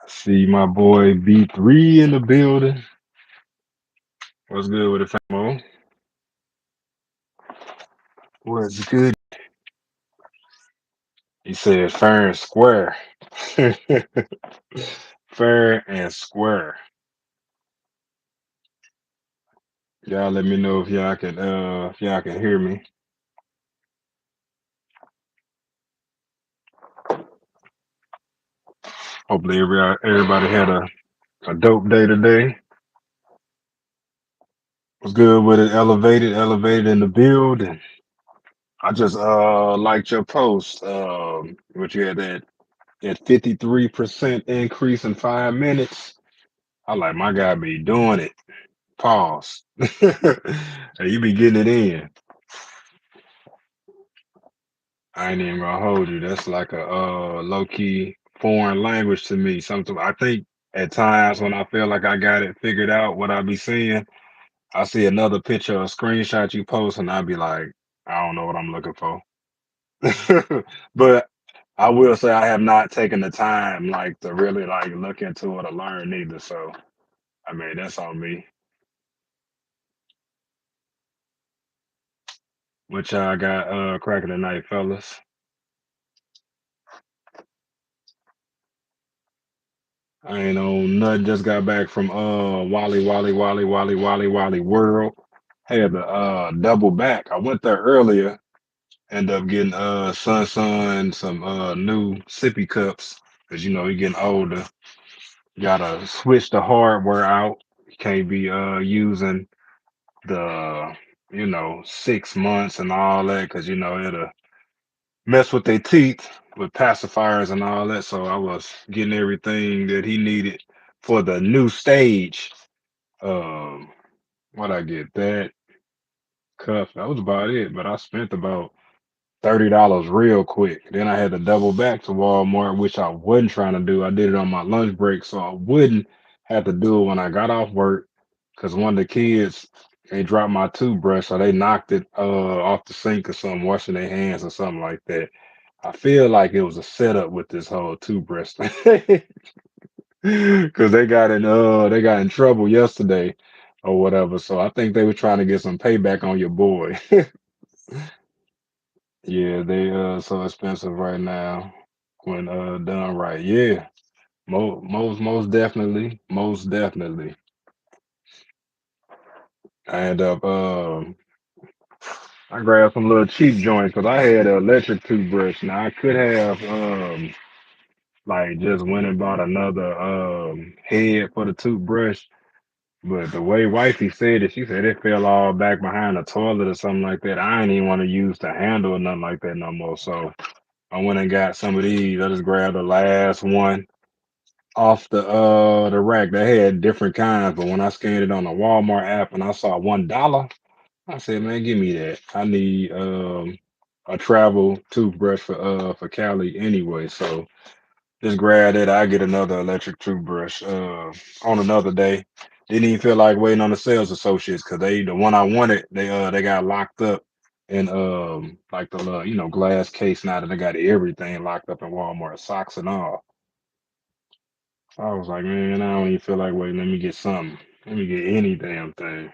See my boy B3 in the building. What's good with the famo? What's good? He said fair and square. Fair and square. Y'all let me know if y'all can hear me. Hopefully everybody had a dope day today. Was good with it, elevated in the building. I just liked your post. What you had that 53% increase in 5 minutes. I like my guy be doing it. Pause. Hey, you be getting it in. I ain't even gonna hold you. That's like a low key foreign language to me. Something I think at times when I feel like I got it figured out, what I be seeing, I see another picture or screenshot you post, and I be like, I don't know what I'm looking for. But I will say I have not taken the time like to really like look into it or learn either. So I mean that's on me. Which I got cracking tonight, fellas. I ain't on nothing. Just got back from Wally World. Had the double back. I went there earlier. End up getting son some new sippy cups because you know he getting older. Gotta switch the hardware out. You can't be using the 6 months and all that because you know it'll mess with their teeth with pacifiers and all that. So I was getting everything that he needed for the new stage. Um, what I get that cuff. That was about it. But I spent about $30 real quick. Then I had to double back to Walmart, which I wasn't trying to do. I did it on my lunch break, so I wouldn't have to do it when I got off work. Cause one of the kids they dropped my toothbrush, so they knocked it off the sink or something, washing their hands or something like that. I feel like it was a setup with this whole toothbrush thing. Cause they got in trouble yesterday or whatever. So I think they were trying to get some payback on your boy. Yeah, they so expensive right now when done right. Yeah. Most definitely. Most definitely. I end up I grabbed some little cheap joints because I had an electric toothbrush. Now I could have like just went and bought another head for the toothbrush. But the way wifey said it, she said it fell all back behind the toilet or something like that. I ain't even want to use the handle or nothing like that no more. So I went and got some of these. I just grabbed the last one off the rack. They had different kinds, but when I scanned it on the Walmart app and I saw $1, I said, man, give me that. I need a travel toothbrush for Cali anyway. So just grab it. I get another electric toothbrush on another day. Didn't even feel like waiting on the sales associates because the one I wanted they got locked up in like the glass case now that they got everything locked up in Walmart, socks and all. I was like, man, I don't even feel like waiting. Let me get something. Let me get any damn thing.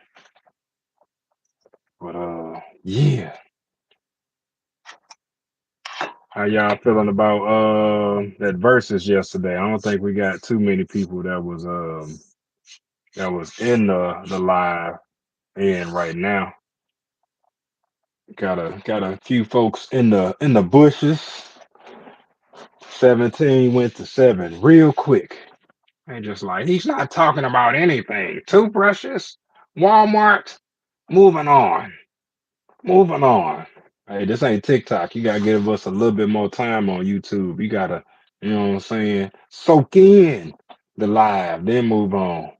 But yeah. How y'all feeling about that versus yesterday? I don't think we got too many people that was in the live and right now. Got a few folks in the bushes. 17 went to 7 real quick. And just like he's not talking about anything. Toothbrushes, Walmart, moving on. Moving on. Hey, this ain't TikTok. You gotta give us a little bit more time on YouTube. You gotta, you know what I'm saying, soak in the live, then move on.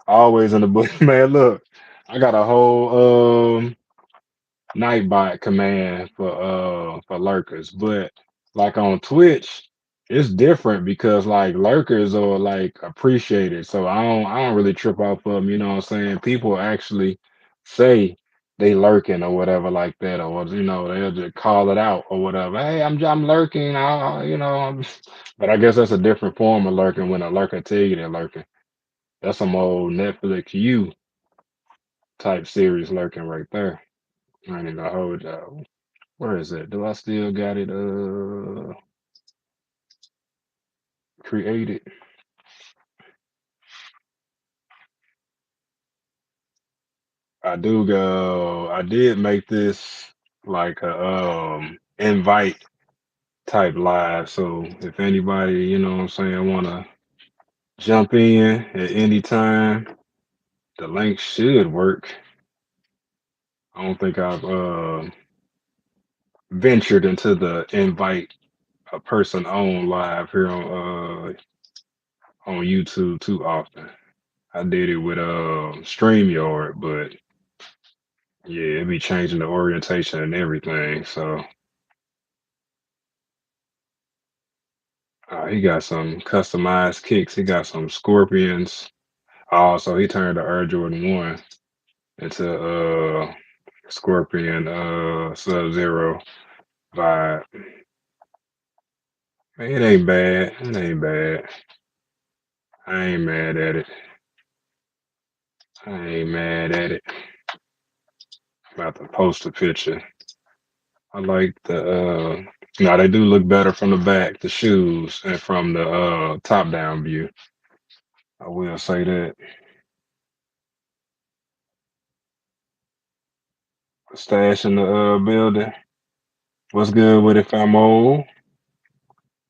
Always in the book, man. Look, I got a whole Nightbot command for lurkers, but like on Twitch, it's different because like lurkers are like appreciated. So I don't really trip off of them, you know what I'm saying? People actually say, they lurking or whatever like that, or they'll just call it out or whatever. Hey, I'm lurking. But I guess that's a different form of lurking when a lurker tell you they're lurking. That's some old Netflix you type series lurking right there. I ain't gonna hold y'all. Where is it? Do I still got it created? I do go. I did make this like a invite type live. So if anybody, what I'm saying, wanna jump in at any time, the link should work. I don't think I've ventured into the invite a person on live here on YouTube too often. I did it with StreamYard, but yeah, it be changing the orientation and everything. So he got some customized kicks. He got some scorpions. Also, he turned the Air Jordan 1 into Scorpion Sub Zero vibe. It ain't bad. It ain't bad. I ain't mad at it. I ain't mad at it. About to post a picture. I like now they do look better from the back, the shoes, and from the top down view. I will say that. Stash in the building. What's good with it, famo?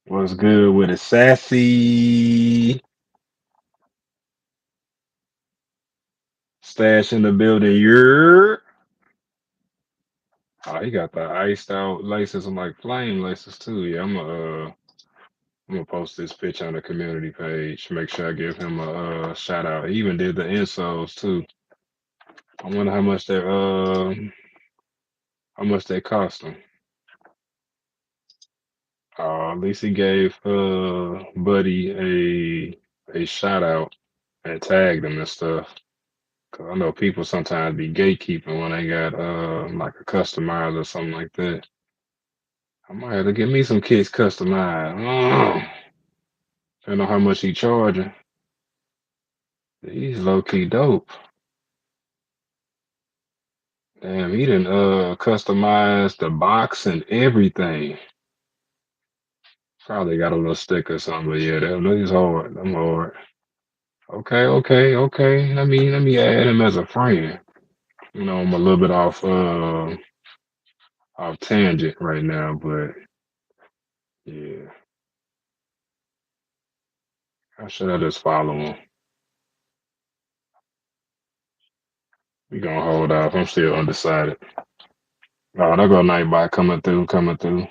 What's good with it, sassy? Stash in the building. You're. Oh, he got the iced out laces and like flame laces too. Yeah, I'm gonna post this picture on the community page. Make sure I give him a shout out. He even did the insoles too. I wonder how much they cost him. At least he gave Buddy a shout out and tagged him and stuff. Cause I know people sometimes be gatekeeping when they got like a customizer or something like that. I might have to get me some kits customized. I don't know how much he charging. He's low key dope. Damn, he didn't customize the box and everything. Probably got a little stick or something, but yeah, that is hard. I'm hard. Okay, okay, okay. Let me add him as a friend. I'm a little bit off tangent right now, but yeah, how should I just follow him? We gonna hold off. I'm still undecided. Oh, there go Nightbot coming through, coming through.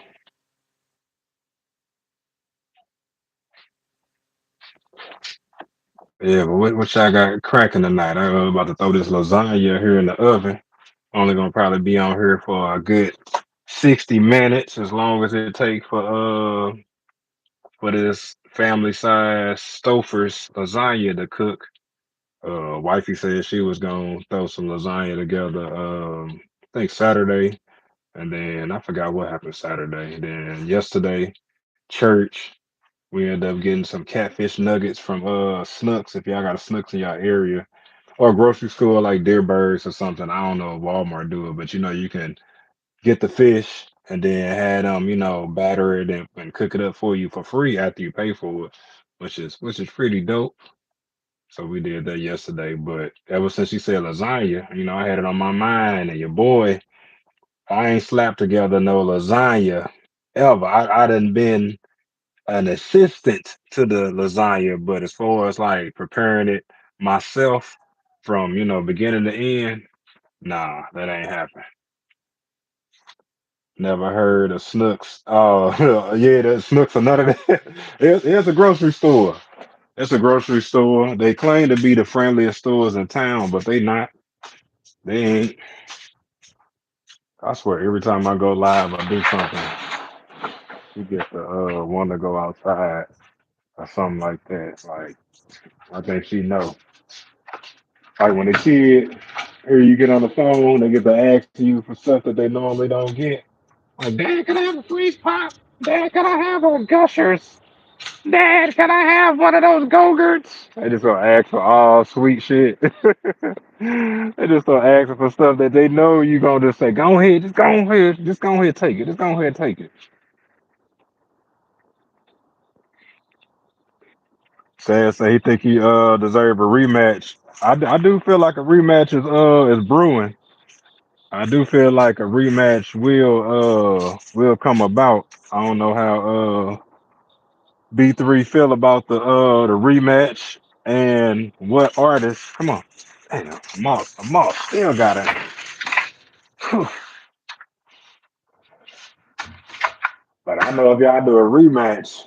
Yeah, but what y'all got cracking tonight? I was about to throw this lasagna here in the oven. Only gonna probably be on here for a good 60 minutes, as long as it takes for this family size Stouffer's lasagna to cook. Wifey said she was gonna throw some lasagna together. I think Saturday, and then I forgot what happened Saturday. Then yesterday, church. We ended up getting some catfish nuggets from Snooks. If y'all got a Snooks in y'all area, or a grocery store like Deerbergs or something. I don't know if Walmart do it, but you can get the fish and then had them, batter it and cook it up for you for free after you pay for it, which is pretty dope. So we did that yesterday. But ever since you said lasagna, I had it on my mind. And your boy, I ain't slapped together no lasagna ever. I done been an assistant to the lasagna, but as far as like preparing it myself from beginning to end, nah, that ain't happened. Never heard of Snooks. Oh, yeah, that Snooks or none of that. It's a grocery store. It's a grocery store. They claim to be the friendliest stores in town, but they not. They ain't. I swear, every time I go live, I do something. You get the one to go outside or something like that. Like I think she know. Like when the kid Here you get on the phone, they get to ask you for stuff that they normally don't get. Like, Dad, can I have a freeze pop? Dad, can I have a Gushers? Dad, can I have one of those Go-Gurts? They just gonna ask for all sweet shit. They just gonna ask for stuff that they know you gonna just say, go ahead, just go ahead, just go ahead, take it, just go ahead, take it. Sad say he think he deserve a rematch. I do feel like a rematch is brewing. I do feel like a rematch will come about. I don't know how B3 feel about the rematch and what artist. Come on, damn, Moss still got it. Whew. But I know if y'all do a rematch,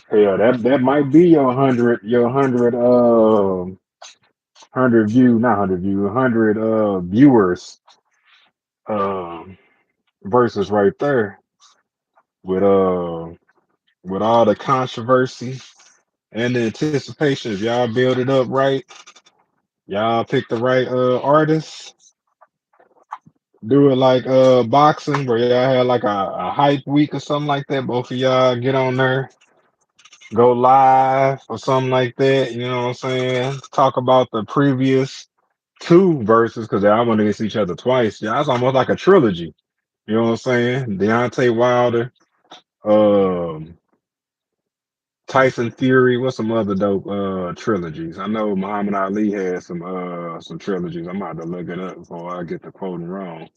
hell, that might be your 100 view, not 100 view, 100 viewers um versus right there with with all the controversy and the anticipation. If y'all build it up right, y'all pick the right artists, do it like boxing where y'all had like a hype week or something like that. Both of y'all get on there, go live or something like that. You know what I'm saying? Talk about the previous two verses because y'all went against each other twice. Yeah, it's almost like a trilogy. You know what I'm saying? Deontay Wilder, um, Tyson Fury. What's some other dope trilogies? I know Muhammad Ali had some trilogies. I'm about to look it up before I get the quoting wrong.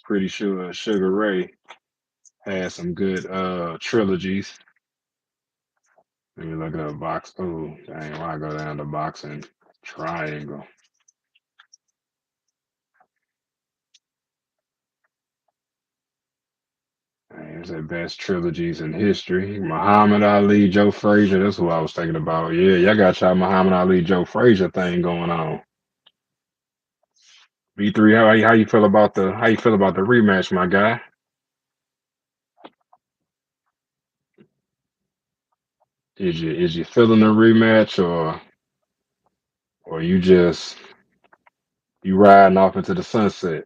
Pretty sure Sugar Ray had some good trilogies. Let me look up box. Oh, dang, why I go down to boxing triangle? Dang, it's the best trilogies in history. Muhammad Ali, Joe Frazier. That's who I was thinking about. Yeah, y'all got y'all Muhammad Ali, Joe Frazier thing going on. B3, how you feel about the rematch, my guy? Is you feeling the rematch or you riding off into the sunset?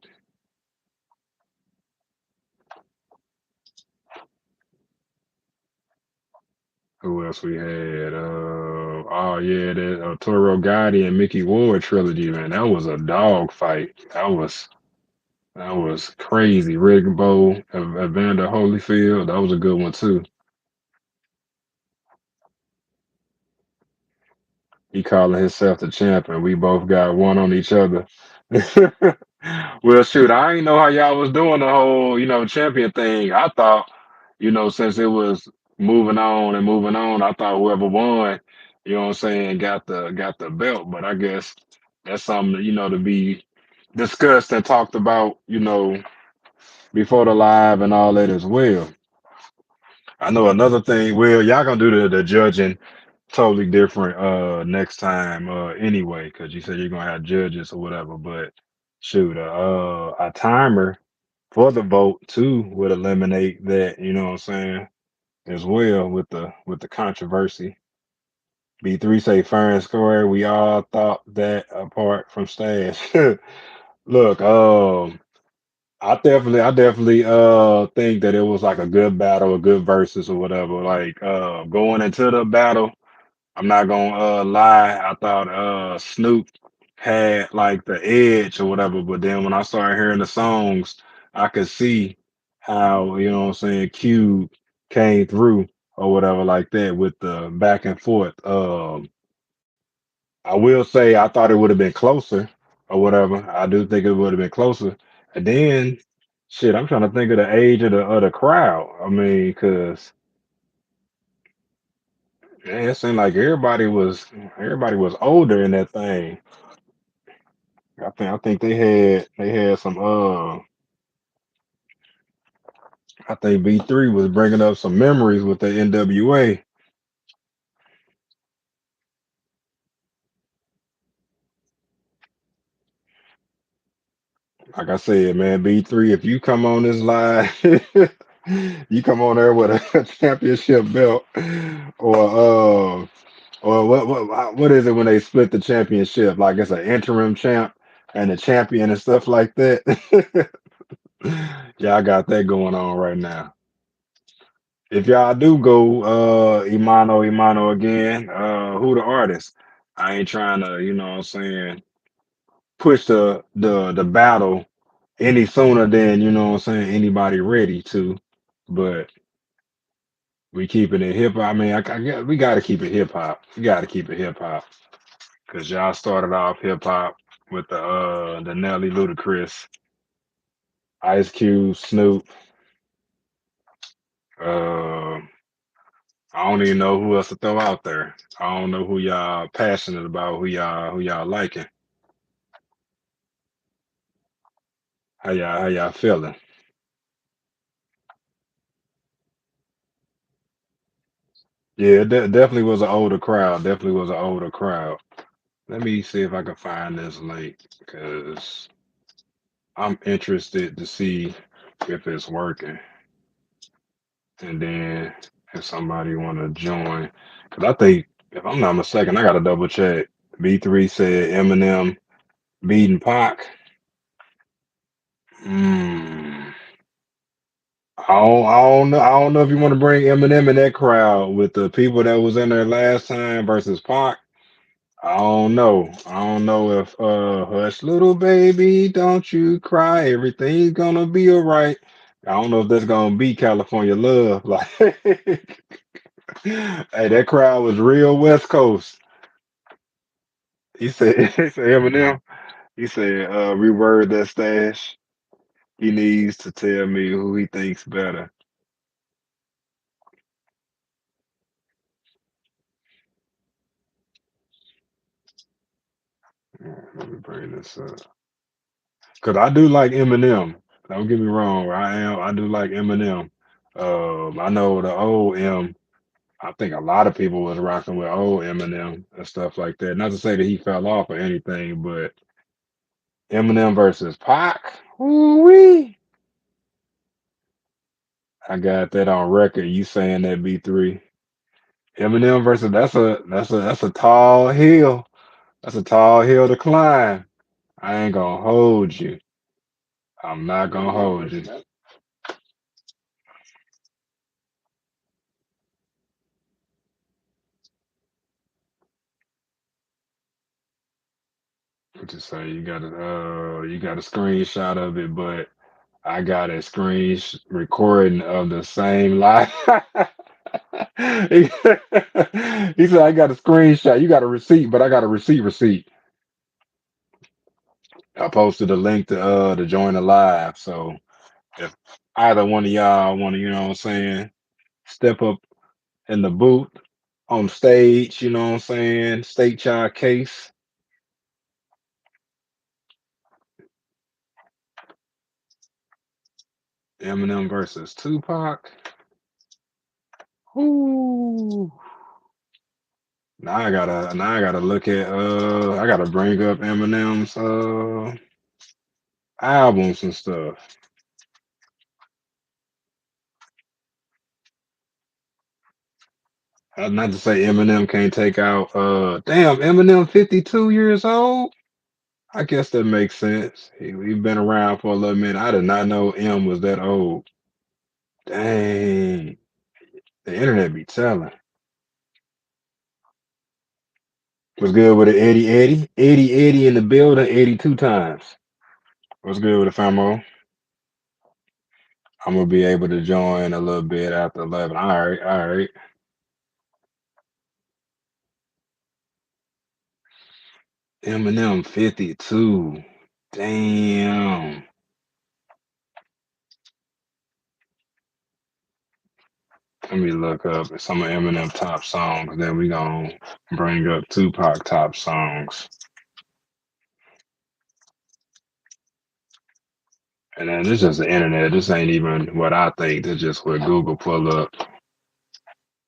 Who else we had? Oh yeah, that Toro Gotti and Mickey Ward trilogy, man. That was a dog fight. That was crazy. Rigbo, Evander Holyfield. That was a good one too. He calling himself the champion. We both got one on each other. Well, shoot, I ain't know how y'all was doing the whole, champion thing. I thought, since it was moving on and moving on, I thought whoever won, what I'm saying, got the belt. But I guess that's something, to be discussed and talked about, before the live and all that as well. I know another thing. Well, y'all gonna do the judging totally different next time anyway, because you said you're gonna have judges or whatever. But shoot, a timer for the vote too would eliminate that. You know what I'm saying? As well with the controversy. B3 say fair and square. We all thought that apart from Stash. Look, I definitely think that it was like a good battle, a good versus or whatever. Like going into the battle, I'm not gonna lie, I thought Snoop had like the edge or whatever, but then when I started hearing the songs, I could see how, what I'm saying, Cube came through or whatever like that with the back and forth. I will say I thought it would have been closer or whatever. I do think it would have been closer. And then, shit, I'm trying to think of the age of the crowd. I mean, because it seemed like everybody was older in that thing. I think they had some. I think B3 was bringing up some memories with the NWA. Like I said, man, B3, if you come on this live, you come on there with a championship belt, or what is it when they split the championship? Like it's an interim champ. and the champion and stuff like that. Y'all got that going on right now. If y'all do go Imano again, who the artist? I ain't trying to, what I'm saying, push the battle any sooner than, what I'm saying, anybody ready to. But we keeping it hip hop. I mean, I guess we gotta keep it hip hop. We gotta keep it hip hop. Cause y'all started off hip hop with the Nelly Ludacris, Ice Cube, Snoop, uh I don't even know who else to throw out there. I don't know who y'all passionate about, who y'all liking. How y'all feeling? Yeah, definitely was an older crowd. Definitely was an older crowd. Let me see if I can find this link because I'm interested to see if it's working. And then if somebody want to join, because I think if I'm not mistaken, I got to double check. B3 said Eminem beating Pac. Hmm. I don't know if you want to bring Eminem in that crowd with the people that was in there last time versus Pac. I don't know. I don't know if Hush Little Baby, Don't You Cry, Everything's Gonna Be Alright. I don't know if that's gonna be California Love. Like hey, that crowd was real West Coast. He said he said Eminem, he said, reword that stash. He needs to tell me who he thinks better. Let me bring this up. Cause I do like Eminem. Don't get me wrong. I do like Eminem. I know the old M. I think a lot of people was rocking with old Eminem and stuff like that. Not to say that he fell off or anything, but Eminem versus Pac. Ooh wee. I got that on record. You saying that B3. Eminem versus that's a tall hill. That's a tall hill to climb. I ain't gonna hold you. I'm not gonna hold you. What you say? You got a screenshot of it, but I got a recording of the same live. he, he said I got a screenshot. You got a receipt, but I got a receipt. I posted a link to join the live. So if either one of y'all want to, what I'm saying, step up in the booth on stage, what I'm saying, state y'all case. Eminem versus Tupac. Ooh. Now I gotta look at I gotta bring up Eminem's albums and stuff. Not to say Eminem can't take out damn Eminem 52 years old. I guess that makes sense. He been around for a little minute. I did not know M was that old. Dang. The internet be telling. What's good with it, Eddie Eddie? Eddie in the building 82 times. What's good with it, famo? I'm gonna be able to join a little bit after 11. All right, all right. Eminem 52. Damn. Let me look up some of Eminem top songs. Then we gonna bring up Tupac top songs. And then this is just the internet. This ain't even what I think. This just what Google pull up.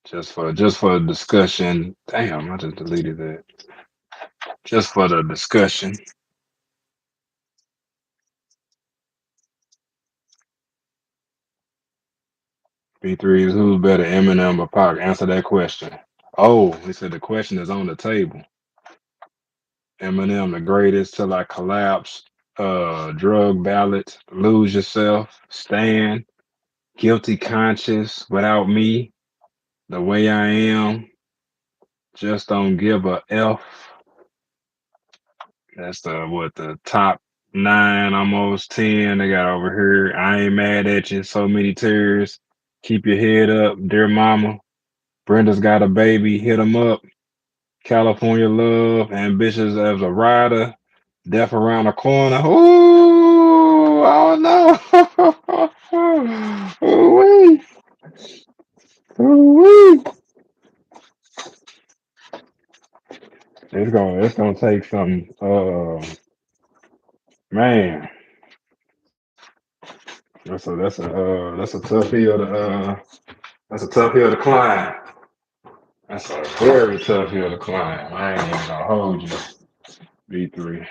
Just for discussion. Damn, I just deleted that. Just for the discussion. B3 is who's better, Eminem or Pac? Answer that question. Oh, he said the question is on the table. Eminem, the greatest till I collapse. Drug ballad, lose yourself, stand, guilty conscience, without me, the way I am, just don't give a F. That's the top nine, almost 10 they got over here. I ain't mad at you. So many tears. Keep your head up, dear mama. Brenda's got a baby. Hit 'em up. California love. Ambitious as a rider. Death around the corner. Ooh, oh no. Ooh wee. Ooh wee. It's gonna take some man. That's a tough hill to that's a tough hill to climb. That's a very tough hill to climb. I ain't even gonna hold you. B3.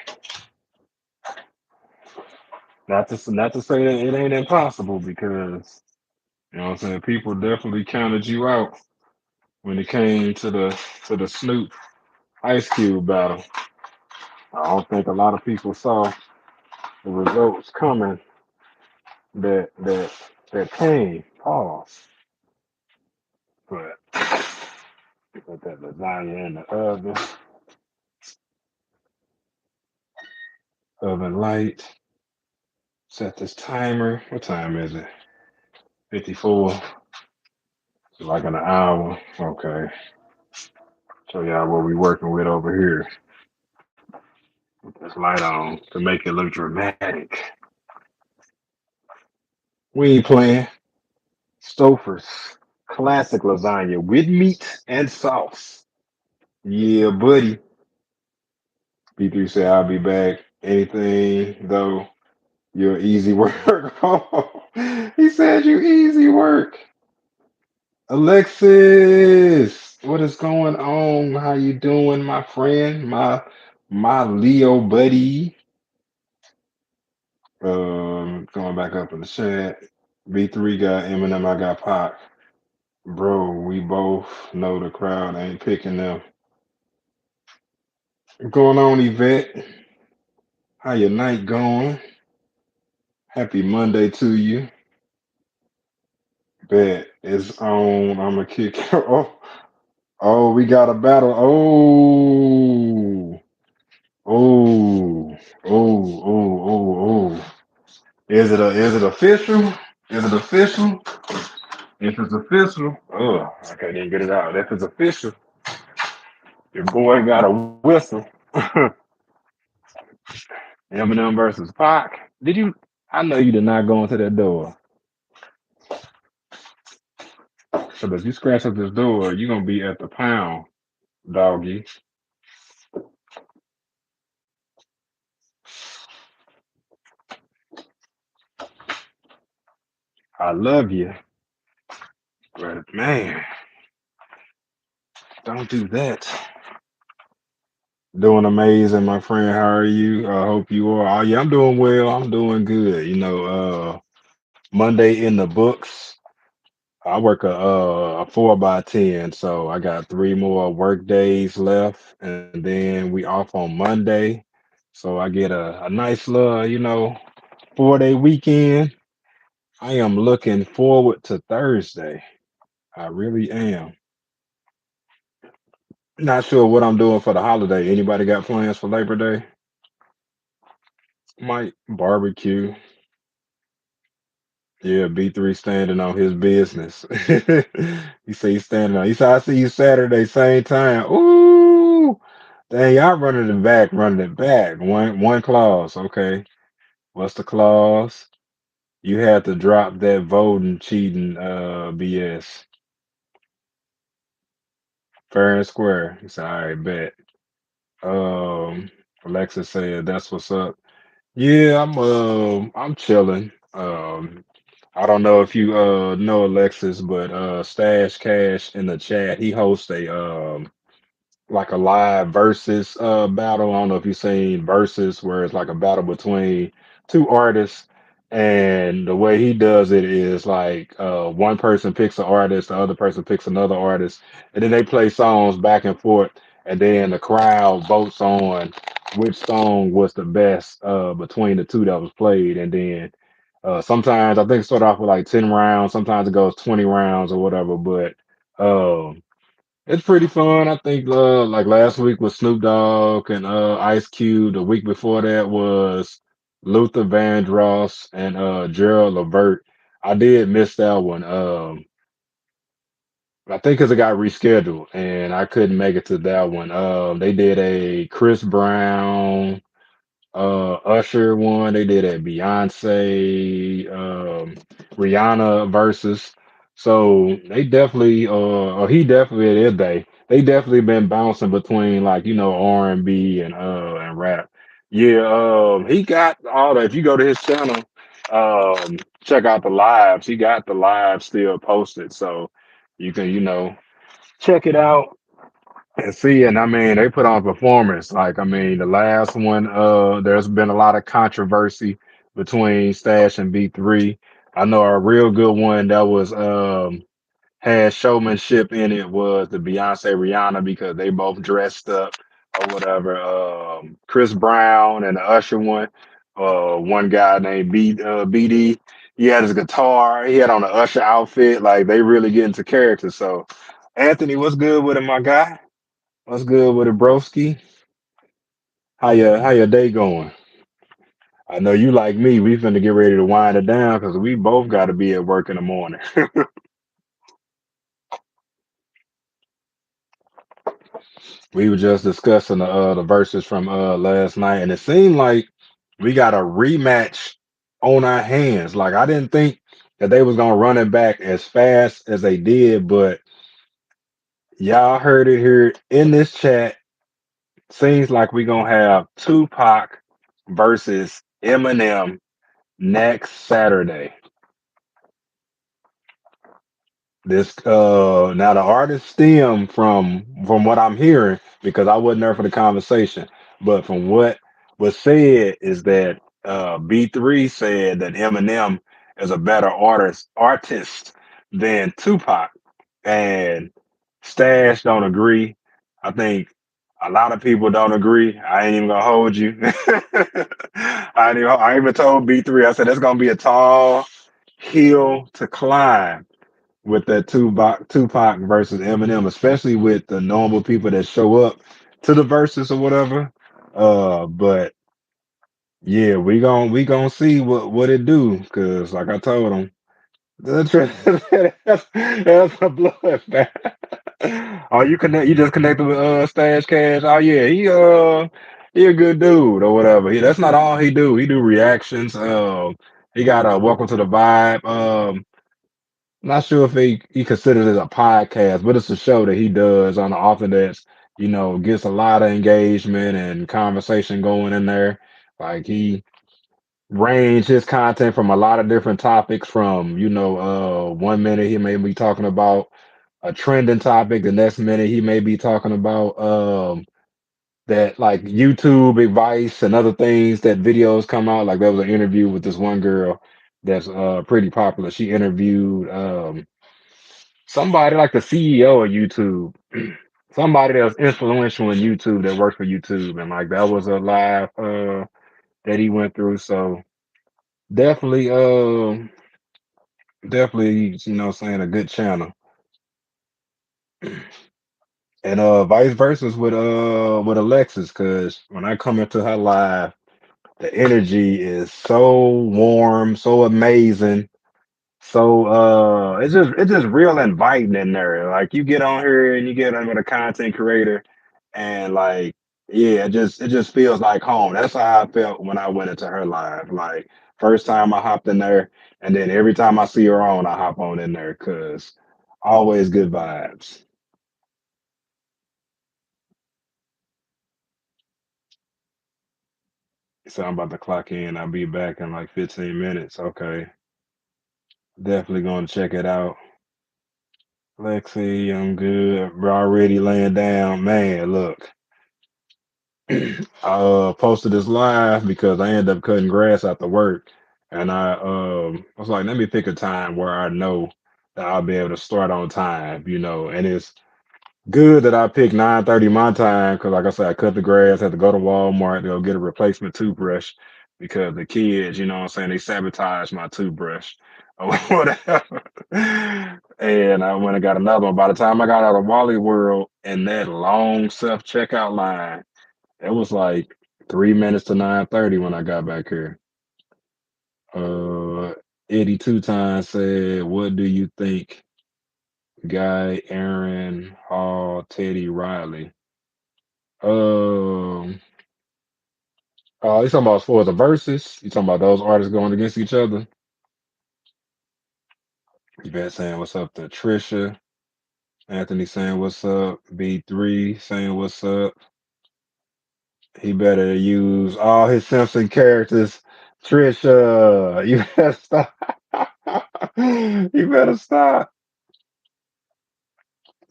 Not to say that it ain't impossible because you know what I'm saying, people definitely counted you out when it came to the Snoop Ice Cube battle. I don't think a lot of people saw the results coming that that that came. Pause. But put that lasagna in the oven light. Set this timer. What time is it? 54. Like an hour. Okay. Show y'all what we working with over here. Put this light on to make it look dramatic. We ain't playing. Stouffer's classic lasagna with meat and sauce. Yeah, buddy. B3 said I'll be back. Anything though, you're easy work. He said you easy work. Alexis, what is going on? How you doing, my friend? My Leo buddy. Going back up in the chat. B3 got Eminem, I got Pac. Bro, we both know the crowd ain't picking them. What's going on, Yvette? How your night going? Happy Monday to you. Bet it's on. I'ma kick. Oh, we got a battle. Oh, oh. Is it official? Is it official? If it's official, I can't even get it out. If it's official, your boy got a whistle. Eminem versus Pac. Did you? I know you did not go into that door. So if you scratch up this door, you're gonna be at the pound, doggy. I love you, but man, don't do that. Doing amazing, my friend. How are you? I hope you are. Oh, yeah, I'm doing well. I'm doing good. Monday in the books. I work a 4 by 10, so I got 3 more work days left, and then we off on Monday. So I get a nice little, 4 day weekend. I am looking forward to Thursday. I really am. Not sure what I'm doing for the holiday. Anybody got plans for Labor Day? Might barbecue. Yeah, B3 standing on his business. He say he's standing on. He said, I see you Saturday, same time. Ooh, dang, y'all running it back. One clause. Okay. What's the clause? You had to drop that voting cheating BS. Fair and square. He said, all right, bet. Um Alexa said that's what's up. Yeah, I'm chilling. I don't know if you know Alexis, but Stash Cash in the chat, he hosts a like a live versus battle. I don't know if you've seen versus where it's like a battle between two artists, and the way he does it is like one person picks an artist, the other person picks another artist, and then they play songs back and forth, and then the crowd votes on which song was the best between the two that was played, and then sometimes I think it start off with like 10 rounds, sometimes it goes 20 rounds or whatever, but um it's pretty fun. I think like last week was Snoop Dogg and Ice Cube. The week before that was Luther Vandross and Gerald Levert. I did miss that one. I think because it got rescheduled and I couldn't make it to that one. They did a Chris Brown, Usher one. They did a Beyonce, Rihanna versus. So they definitely, or he definitely did. They definitely been bouncing between like R&B and rap. Yeah, he got all that. If you go to his channel, check out the lives. He got the live still posted, so you can check it out and see. And I mean, they put on performance. Like, I mean, the last one, there's been a lot of controversy between Stash and B3. I know a real good one that was had showmanship in it was the Beyonce Rihanna because they both dressed up or whatever. Chris Brown and the Usher one. One guy named BD. He had his guitar. He had on an Usher outfit. Like they really get into character. So, Anthony, what's good with it, my guy? What's good with it, broski? How your day going? I know you like me. We finna get ready to wind it down because we both got to be at work in the morning. We were just discussing the verses from last night, and it seemed like we got a rematch on our hands. Like I didn't think that they was gonna run it back as fast as they did, but y'all heard it here in this chat. Seems like we gonna have Tupac versus Eminem next Saturday. This now the artist stem from what I'm hearing because I wasn't there for the conversation, but from what was said is that B3 said that Eminem is a better artist than Tupac, and Stash don't agree. I think a lot of people don't agree. I ain't even gonna hold you. I even told B3. I said that's gonna be a tall hill to climb with that Tupac versus Eminem, especially with the normal people that show up to the verses or whatever. But yeah, we gonna see what it do because like I told him, that's that's a blood. Oh, you just connected with Stash Cash. Oh yeah, he a good dude or whatever. That's not all he do. He do reactions. He got a Welcome to the Vibe. Not sure if he considers it a podcast, but it's a show that he does on the often that's gets a lot of engagement and conversation going in there. Like he range his content from a lot of different topics. From 1 minute he may be talking about a trending topic, the next minute he may be talking about that like YouTube advice and other things that videos come out. Like there was an interview with this one girl that's pretty popular. She interviewed somebody like the CEO of YouTube, somebody that was influential in YouTube that worked for YouTube, and like that was a live that he went through. So definitely, definitely, saying a good channel, and vice versa with Alexis, because when I come into her live, the energy is so warm, so amazing. So it's just real inviting in there. Like you get on here and you get on with a content creator and like yeah, it just feels like home. That's how I felt when I went into her live. Like first time I hopped in there and then every time I see her on, I hop on in there because always good vibes. So I'm about to clock in. I'll be back in like 15 minutes. Okay. Definitely gonna check it out. Lexi, I'm good. We're already laying down. Man, look. I posted this live because I ended up cutting grass after work, and I was like, let me pick a time where I know that I'll be able to start on time, and it's Good that I picked 9:30 my time because, like I said, I cut the grass, had to go to Walmart to go get a replacement toothbrush because the kids, you know what I'm saying, they sabotaged my toothbrush or whatever. And I went and got another one. By the time I got out of Wally World and that long self checkout line, it was like 3 minutes to 9:30 when I got back here. Uh, 82 times said, "What do you think, Guy, Aaron, Hall, Teddy, Riley?" Um, you talking about as far as the verses? You talking about those artists going against each other? You bet saying what's up to Trisha. Anthony saying what's up. B3 saying what's up. He better use all his Simpson characters. Trisha, you better stop. You better stop.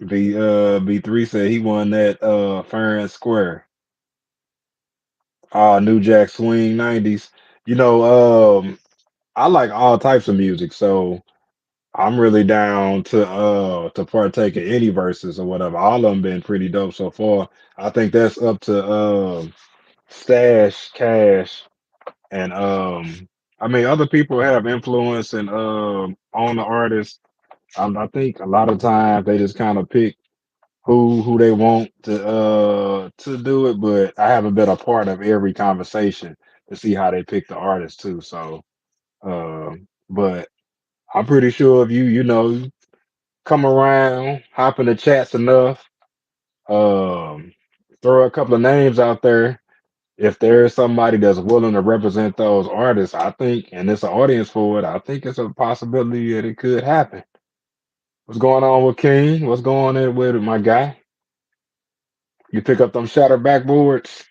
B3 said he won that fair and square. New Jack Swing 90s. You know, I like all types of music, so I'm really down to partake in any verses or whatever. All of them been pretty dope so far. I think that's up to Stash, Cash, and I mean other people have influence and on the artist. I think a lot of times they just kind of pick who they want to do it, but I haven't been a part of every conversation to see how they pick the artist too. So but I'm pretty sure if you know come around, hop in the chats enough, um, throw a couple of names out there. If there's somebody that's willing to represent those artists, I think, and there's an audience for it, I think it's a possibility that it could happen. What's going on with King? What's going on with my guy? You pick up them shattered backboards.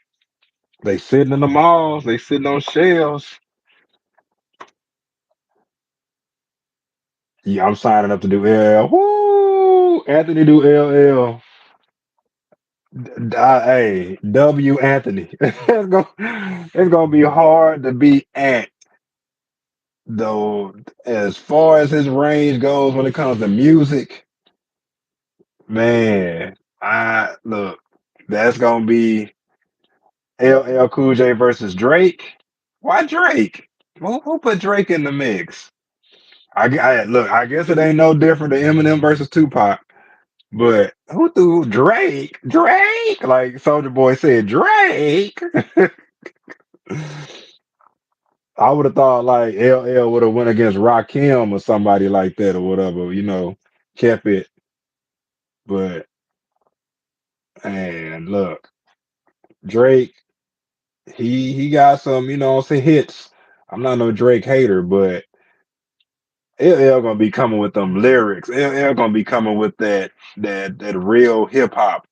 They sitting in the malls. They sitting on shelves. Yeah, I'm signing up to do LL. Woo! Anthony do LL. Hey, W. Anthony. It's gonna be hard to beat Ant though. As far as his range goes when it comes to music, man, I look. That's gonna be LL Cool J versus Drake. Why Drake? Who put Drake in the mix? Look. I guess it ain't no different than Eminem versus Tupac. But who threw Drake? Drake, like Soldier Boy said, Drake. I would have thought like LL would have went against Rakim or somebody like that or whatever, kept it. But and look, Drake, he got some, some hits. I'm not no Drake hater, but LL gonna be coming with them lyrics. LL gonna be coming with that real hip hop.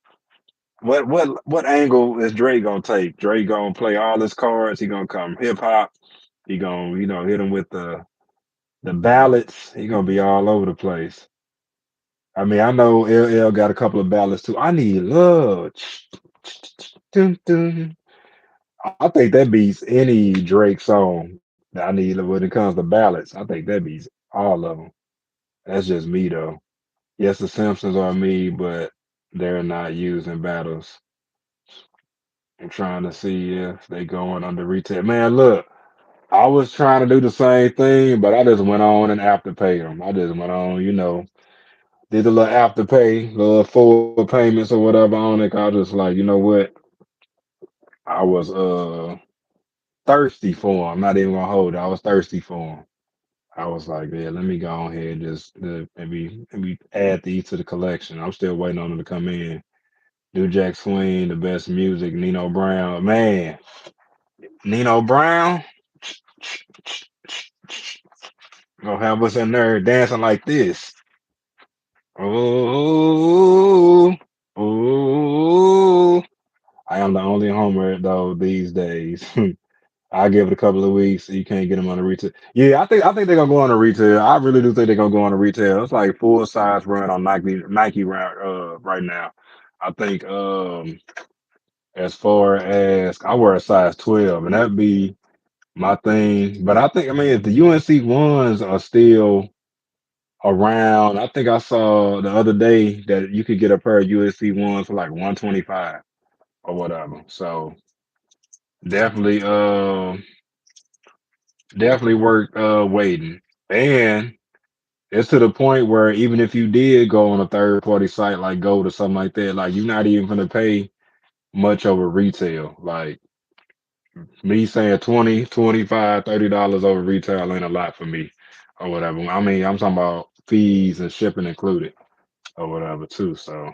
What angle is Drake gonna take? Drake gonna play all his cards. He gonna come hip hop. He gonna hit him with the ballads. He gonna be all over the place. I mean, I know LL got a couple of ballads too. I need love. Dun, dun. I think that beats any Drake song that I need when it comes to ballads. I think that beats all of them. That's just me though. Yes, the Simpsons are me, but they're not used in battles. I'm trying to see if they going under retail. Man, look, I was trying to do the same thing, but I just went on and afterpay them. I just went on, did a little afterpay, little forward payments or whatever on it. I was just like, you know what? I was thirsty for them. Not even gonna hold it. I was thirsty for them. I was like, yeah, let me go ahead and just maybe add these to the collection. I'm still waiting on them to come in. New Jack Swing, the best music, Nino Brown. Man, Nino Brown gonna have us in there dancing like this. Oh, oh. I am the only homer though these days. I give it a couple of weeks. You can't get them on the retail. Yeah, I think they're gonna go on the retail. I really do think they're gonna go on the retail. It's like full size run on Nike right now. I think as far as I wear a size 12, and that'd be my thing. But I think if the UNC ones are still around. I think I saw the other day that you could get a pair of USC ones for like 125 or whatever. So definitely, definitely worth waiting. And it's to the point where even if you did go on a third party site like Gold or something like that, like you're not even gonna pay much over retail. Like me saying 20, 25, $30 over retail ain't a lot for me or whatever. I mean, I'm talking about fees and shipping included or whatever too. So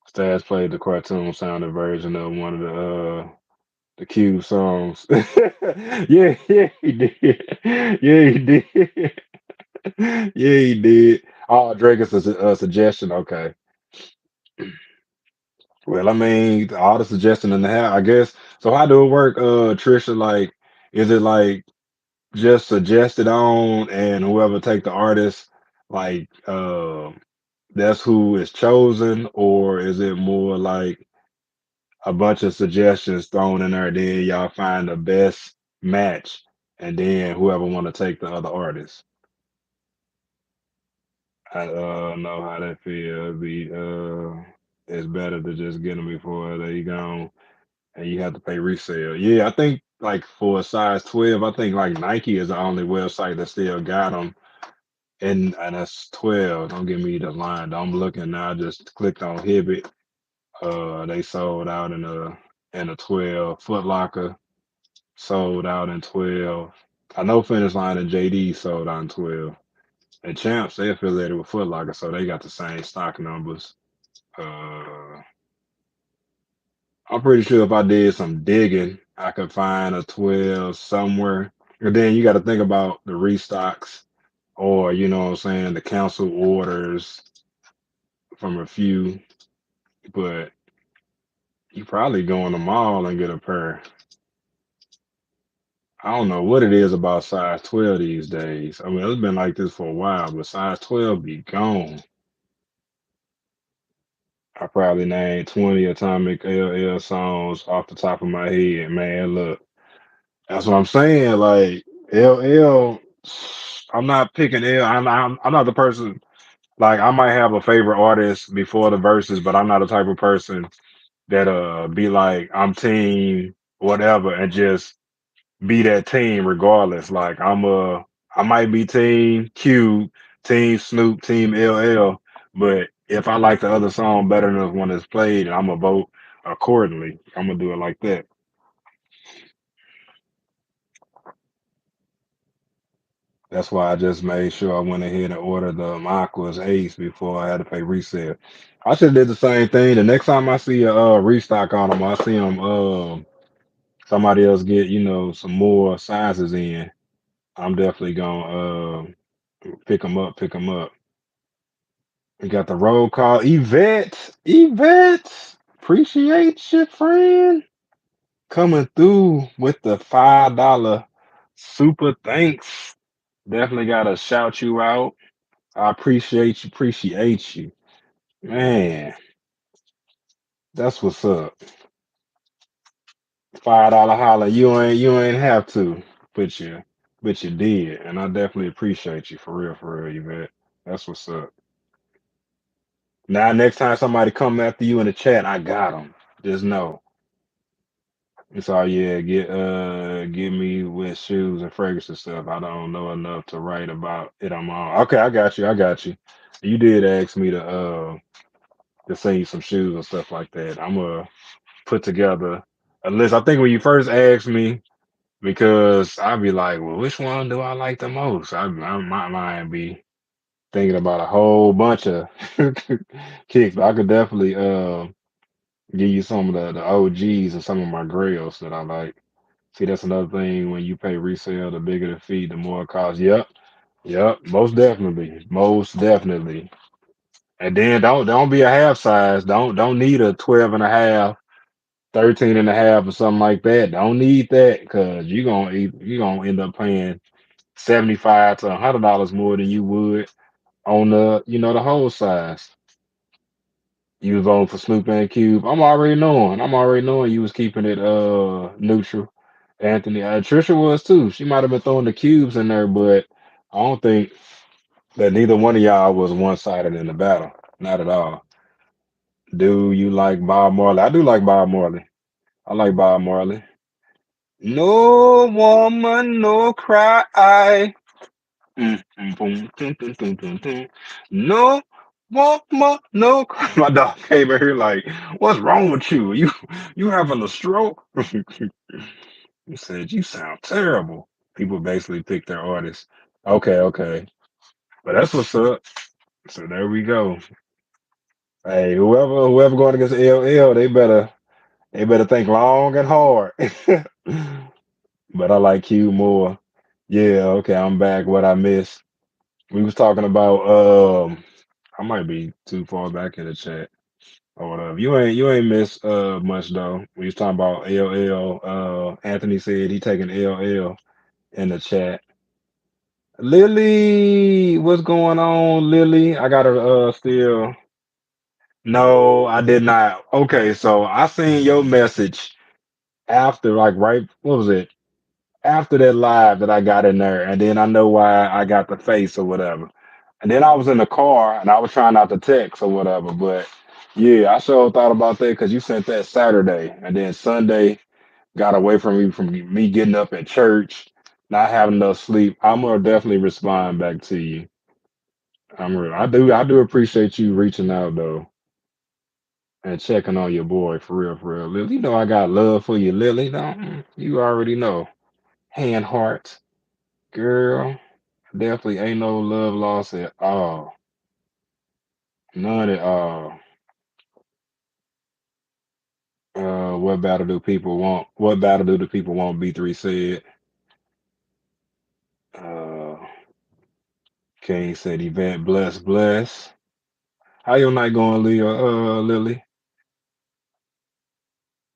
Stas played the cartoon sounded version of one of the Cube songs. Yeah, yeah, he did. Yeah, he did. Yeah, he did. Oh, Drake is a suggestion. Okay. Well, I mean, all the suggestion in the hat, I guess. So how do it work, Trisha? Like, is it like just suggested on, and whoever take the artist, like, that's who is chosen, or is it more like a bunch of suggestions thrown in there, then y'all find the best match, and then whoever want to take the other artist? I know how that feel. It's better to just get them before they gone, and you have to pay resale. Yeah, I think like for a size 12, I think like Nike is the only website that still got them, and that's 12. Don't give me the line. I'm looking now. I just clicked on Hibbit. They sold out in a 12. Foot Locker sold out in 12. I know Finish Line and JD sold out in 12. And Champs, they affiliated with Foot Locker, so they got the same stock numbers. Uh, I'm pretty sure if I did some digging, I could find a 12 somewhere. And then you got to think about the restocks, or, you know what I'm saying, the council orders from a few, but you probably go in the mall and get a pair. I don't know what it is about size 12 these days. I mean, it's been like this for a while, but size 12 be gone. I probably named 20 Atomic LL songs off the top of my head. Man, look, that's what I'm saying. Like, LL, I'm not picking L. I'm not the person, like, I might have a favorite artist before the verses, but I'm not the type of person that be like, I'm team whatever and just be that team regardless. Like I might be team Q, team Snoop, team LL, but if I like the other song better than the one that's played, I'm gonna vote accordingly. I'm gonna do it like that. That's why I just made sure I went ahead and ordered the Aqua's Ace before I had to pay resale. I should have did the same thing. The next time I see a restock on them, I see them somebody else get, some more sizes in. I'm definitely gonna pick them up, pick them up. We got the roll call. Yvette. Yvette. Appreciate you, friend. Coming through with the $5 super thanks. Definitely gotta shout you out. I appreciate you, appreciate you. Man, that's what's up. $5 holler. You ain't have to, but you did. And I definitely appreciate you for real, Yvette. That's what's up. Now next time somebody come after you in the chat, I got them. Just know. So yeah, get me with shoes and fragrance and stuff. I don't know enough to write about it. I'm on. Okay, I got you. I got you. You did ask me to send you some shoes and stuff like that. I'm gonna put together a list. I think when you first asked me, because I'd be like, well, which one do I like the most? My mind be thinking about a whole bunch of kicks. But I could definitely give you some of the OGs and some of my grails that I like. See, that's another thing. When you pay resale, the bigger the fee, the more it costs. Yep, yep, most definitely. And then don't be a half size. Don't need a 12 and a half, 13 and a half, or something like that. Don't need that because you gonna end up paying 75 to $100 more than you would on the whole size. You was voting for Snoop and Cube. I'm already knowing. I'm already knowing you was keeping it neutral. Anthony, Trisha was too. She might have been throwing the cubes in there, but I don't think that neither one of y'all was one sided in the battle. Not at all. Do you like Bob Marley? I do like Bob Marley. I like Bob Marley. No woman, no cry. Boom, dun, dun, dun, dun, dun. No woman, no cry. My dog came in here like, what's wrong with you? You having a stroke? He said, you sound terrible. People basically pick their artists. Okay, okay. But that's what's up. So there we go. Hey, whoever going against LL, they better think long and hard. But I like Q more. Yeah, okay, I'm back. What I missed. We was talking about I might be too far back in the chat or whatever. You ain't missed much though. We was talking about LL. Anthony said he taking LL in the chat. Lily, what's going on, Lily? I gotta still. No, I did not. Okay, so I seen your message after, like, right, what was it? After that live that I got in there, and then I know why I got the face or whatever. And then I was in the car and I was trying not to text or whatever. But yeah, I sure thought about that because you sent that Saturday, and then Sunday got away from me getting up at church, not having enough sleep. I'm gonna definitely respond back to you. I do appreciate you reaching out though and checking on your boy for real, Lily. You know I got love for you, Lily. Don't you already know? Hand heart, girl. Definitely ain't no love lost at all. None at all. What battle do people want? What battle do the people want? B3 said. Uh, Kane said event bless bless. How your night going, Leah? Lily?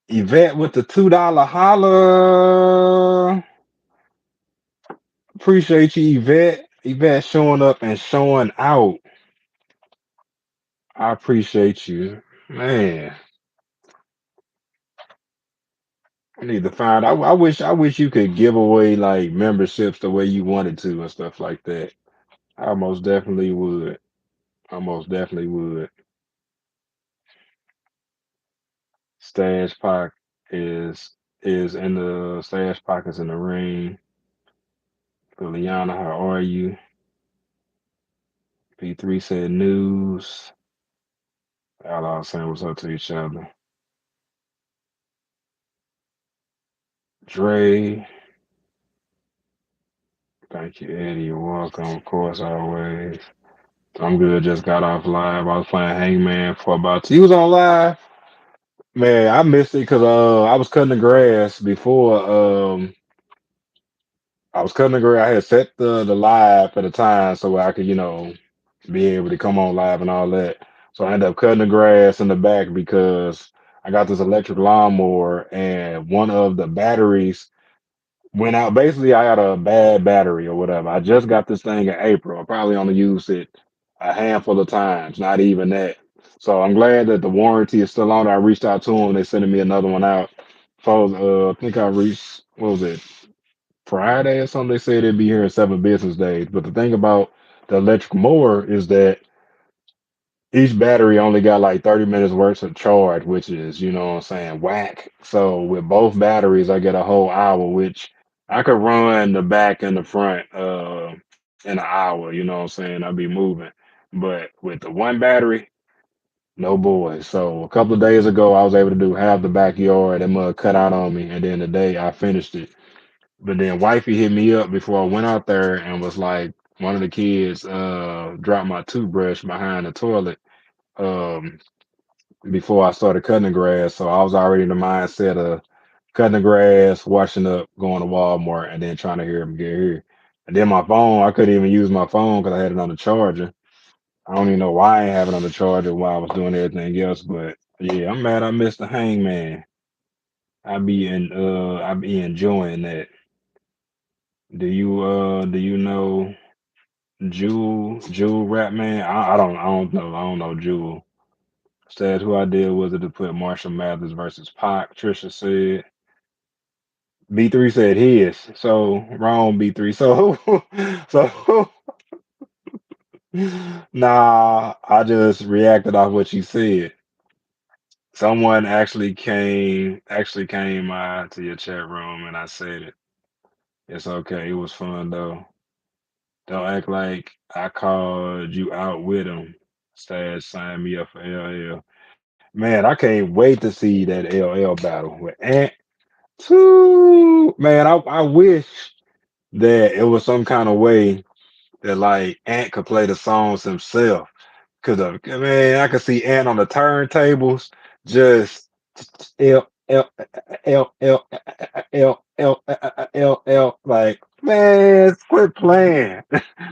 Yvette with the $2 holla. Appreciate you, Yvette. Yvette showing up and showing out. I appreciate you, man. I need to find. I wish you could give away like memberships the way you wanted to and stuff like that. I most definitely would. I most definitely would. Stash Pack is in the Stash Pockets in the ring. Liliana, how are you? P3 said news. Y'all all saying what's up to each other. Dre, thank you, Eddie. You're welcome, of course, always. I'm good. Just got off live. I was playing Hangman for about. He was on live. Man, I missed it because I was cutting the grass before. I was cutting the grass. I had set the live for the time so I could be able to come on live and all that. So I ended up cutting the grass in the back because I got this electric lawnmower and one of the batteries went out. Basically, I had a bad battery or whatever. I just got this thing in April. I probably only used it a handful of times, not even that. So I'm glad that the warranty is still on. I reached out to them. They sending me another one out. So I think I reached, what was it, Friday or something? They said it'd be here in 7 business days. But the thing about the electric mower is that each battery only got like 30 minutes worth of charge, which is, what I'm saying, whack. So with both batteries, I get a whole hour, which I could run the back and the front in an hour, you know what I'm saying? I'll be moving. But with the one battery, no boy. So a couple of days ago, I was able to do half the backyard. That mud cut out on me. And then today I finished it. But then wifey hit me up before I went out there and was like, one of the kids dropped my toothbrush behind the toilet. Um, Before I started cutting the grass. So I was already in the mindset of cutting the grass, washing up, going to Walmart, and then trying to hear him get here. And then my phone, I couldn't even use my phone because I had it on the charger. I don't even know why I ain't have it on the charger while I was doing everything else. But yeah, I'm mad I missed the hangman. I be enjoying that. Do you know Jewel Rap Man? I don't know Jewel. Said who I did was it to put Marshall Mathers versus Pac. Trisha said. B3 said his. So wrong B3. So so nah, I just reacted off what you said. Someone actually came to your chat room and I said it. It's okay. It was fun though. Don't act like I called you out with him. Stash sign me up for LL. Man, I can't wait to see that LL battle with Ant. Too man, I wish that it was some kind of way that like Ant could play the songs himself. Cause man, I could see Ant on the turntables, just L L L L L like man, quit playing.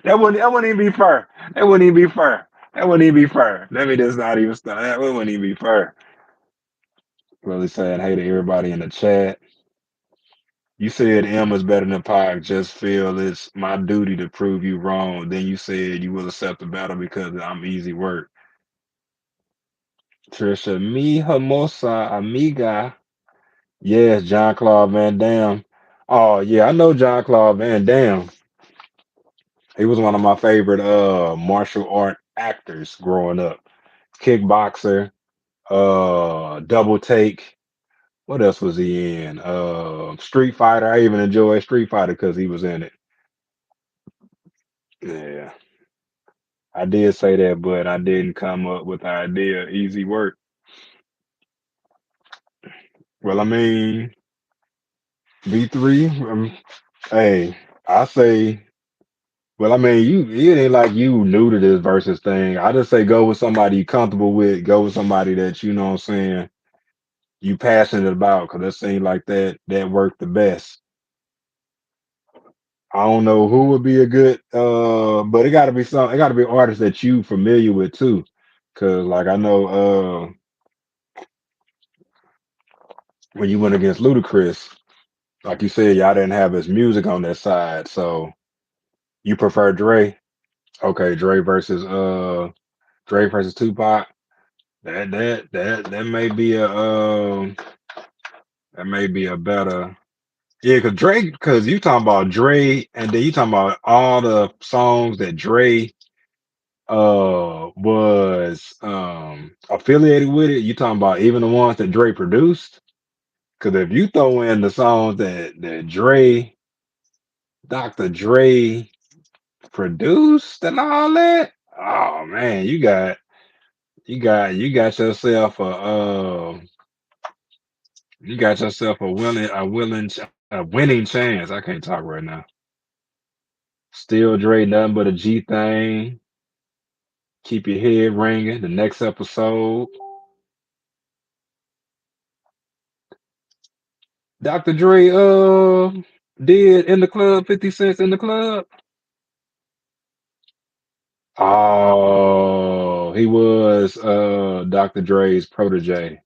That wouldn't even be fair. That wouldn't even be fair. That wouldn't even be fair. Let me just not even start. That wouldn't even be fair. Really saying hey to everybody in the chat. You said M is better than Pac. Just feel it's my duty to prove you wrong. Then you said you will accept the battle because I'm easy work. Trisha, mi hermosa amiga. Yes, John Claude Van Damme. Oh yeah, I know John Claude Van Damme. He was one of my favorite martial art actors growing up. Kickboxer, double take. What else was he in? Street Fighter. I even enjoyed Street Fighter because he was in it. Yeah. I did say that, but I didn't come up with the idea. Easy work. Well, I mean, B3. Hey, I say. Well, I mean, it ain't like you new to this versus thing. I just say go with somebody you comfortable with. Go with somebody that you know what I'm saying you passionate about, because that seems like that worked the best. I don't know who would be a good, but it got to be artists that you familiar with too, because like I know, when you went against Ludacris. Like you said, y'all didn't have his music on that side, so you prefer Dre. Okay, Dre versus Tupac. That may be a better, yeah, cause Drake, cause you talking about Dre, and then you talking about all the songs that Dre was affiliated with it. You talking about even the ones that Dre produced. Cause if you throw in the songs that Dr. Dre produced and all that. Oh man, you got yourself a winning chance. I can't talk right now. Still Dre, nothing but a G thing. Keep your head ringing. The next episode, Dr. Dre did in the club, 50 cents in the club. Oh, he was Dr. Dre's protege.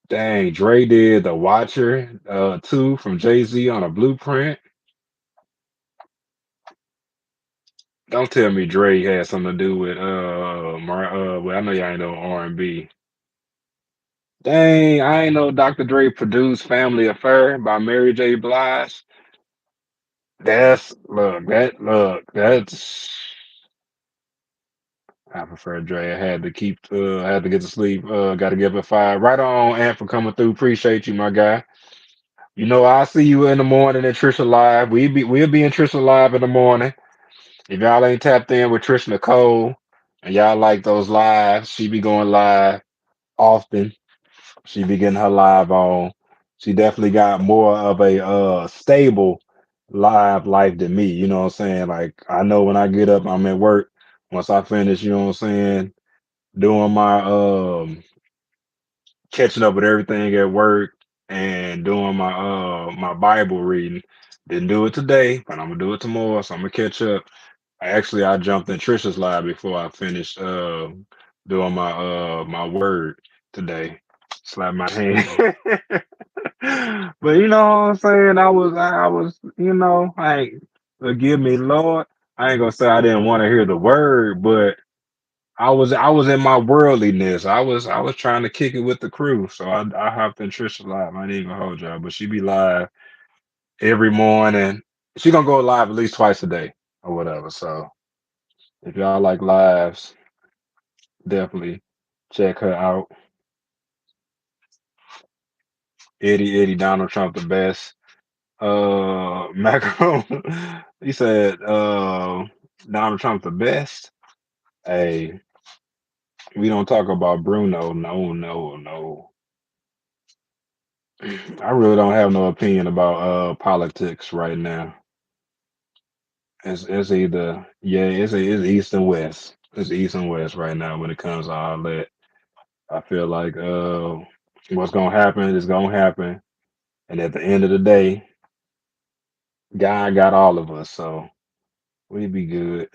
Dang, Dre did the Watcher 2 from Jay-Z on a blueprint. Don't tell me Dre had something to do with well, I know y'all ain't know R&B. Dang, I ain't know Dr. Dre produced Family Affair by Mary J. Blige. That's I prefer Dre. I had to get to sleep. Gotta get up at 5. Right on, Ant, for coming through. Appreciate you, my guy. You know, I'll see you in the morning at Trisha Live. We'll be in Trisha Live in the morning. If y'all ain't tapped in with Trish Nicole and y'all like those lives, she be going live often. She be getting her live on. She definitely got more of a stable live life than me. You know what I'm saying? Like I know when I get up, I'm at work. Once I finish, you know what I'm saying, doing my catching up with everything at work and doing my Bible reading. Didn't do it today, but I'm gonna do it tomorrow. So I'm gonna catch up. I jumped in Trisha's live before I finished doing my word today. Slap my hand. But you know what I'm saying? I was, I ain't forgive me, Lord. I ain't gonna say I didn't want to hear the word, but I was in my worldliness. I was trying to kick it with the crew. So I hopped in Trisha live. I ain't even gonna hold y'all, but she be live every morning. She gonna go live at least twice a day or whatever. So if y'all like lives, definitely check her out. Eddie Donald Trump the best. Macron, he said Donald Trump the best. Hey, we don't talk about Bruno. No, no, no. I really don't have no opinion about politics right now. It's either yeah, it's east and west. It's east and west right now when it comes to all that. I feel like what's gonna happen is gonna happen, and at the end of the day, God got all of us, so we be good.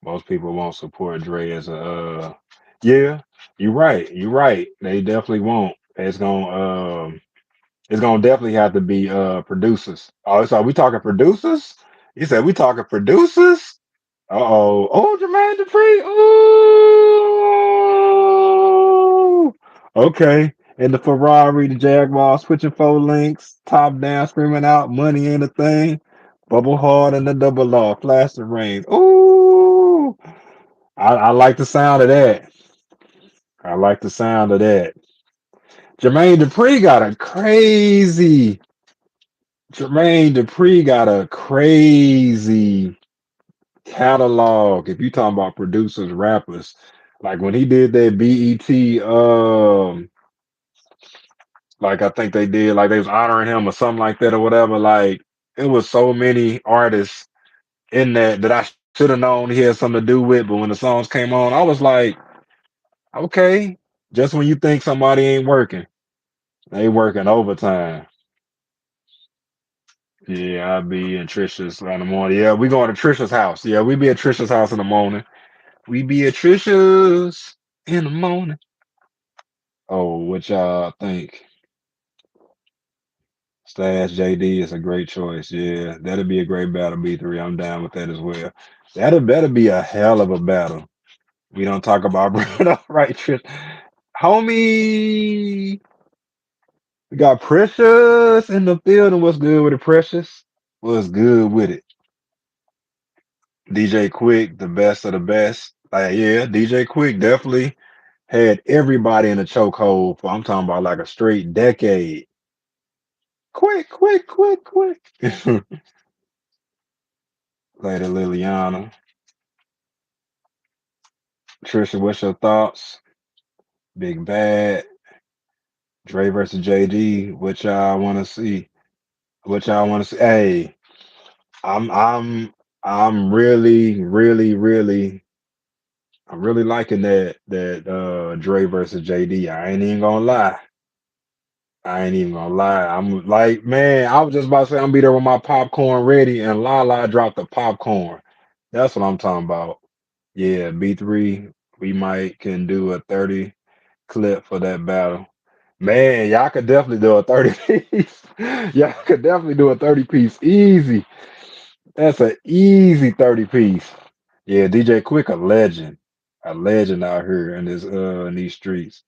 Most people won't support Dre as a yeah, you're right. You're right. They definitely won't. It's gonna definitely have to be producers. Oh, so we talking producers? You said we talking producers? Uh-oh. Oh, Jermaine Dupri. Ooh. Okay. And the Ferrari, the Jaguar switching four links, top down, screaming out, money ain't a thing. Bubble hard and the double law, flash the rain. Ooh. I like the sound of that. I like the sound of that. Jermaine Dupri got a crazy. Jermaine Dupri got a crazy catalog. If you talking about producers, rappers, like when he did that BET, like I think they did, like they was honoring him or something like that or whatever. Like it was so many artists in that I should have known he had something to do with, but when the songs came on, I was like, okay, just when you think somebody ain't working, they working overtime. Yeah, I'll be in Trisha's in the morning. Yeah, we going to Trisha's house. Yeah, we be at Trisha's house in the morning. We be at Trisha's in the morning. Oh, what y'all think? Slash JD is a great choice. Yeah, that'll be a great battle. B3. I'm down with that as well. That'll better be a hell of a battle. We don't talk about Bruno, right, Trish? Homie, we got Precious in the building. What's good with it, Precious? What's good with it? DJ Quick, the best of the best. Like, yeah, DJ Quick definitely had everybody in a chokehold for I'm talking about like a straight decade. Quick, quick, quick, quick. Lady Liliana. Trisha, what's your thoughts? Big Bad. Dre versus JD. What y'all wanna see? What y'all wanna see? Hey, I'm I'm I'm really, really, really I'm really liking that Dre versus JD. I ain't even gonna lie. I ain't even gonna lie. I'm like, man, I was just about to say I'm be there with my popcorn ready, and Lala dropped the popcorn. That's what I'm talking about. Yeah, B3, we might can do a 30 clip for that battle. Man, y'all could definitely do a 30 piece. Y'all could definitely do a 30 piece easy. That's an easy 30 piece. Yeah, DJ Quick, a legend. A legend out here in these streets.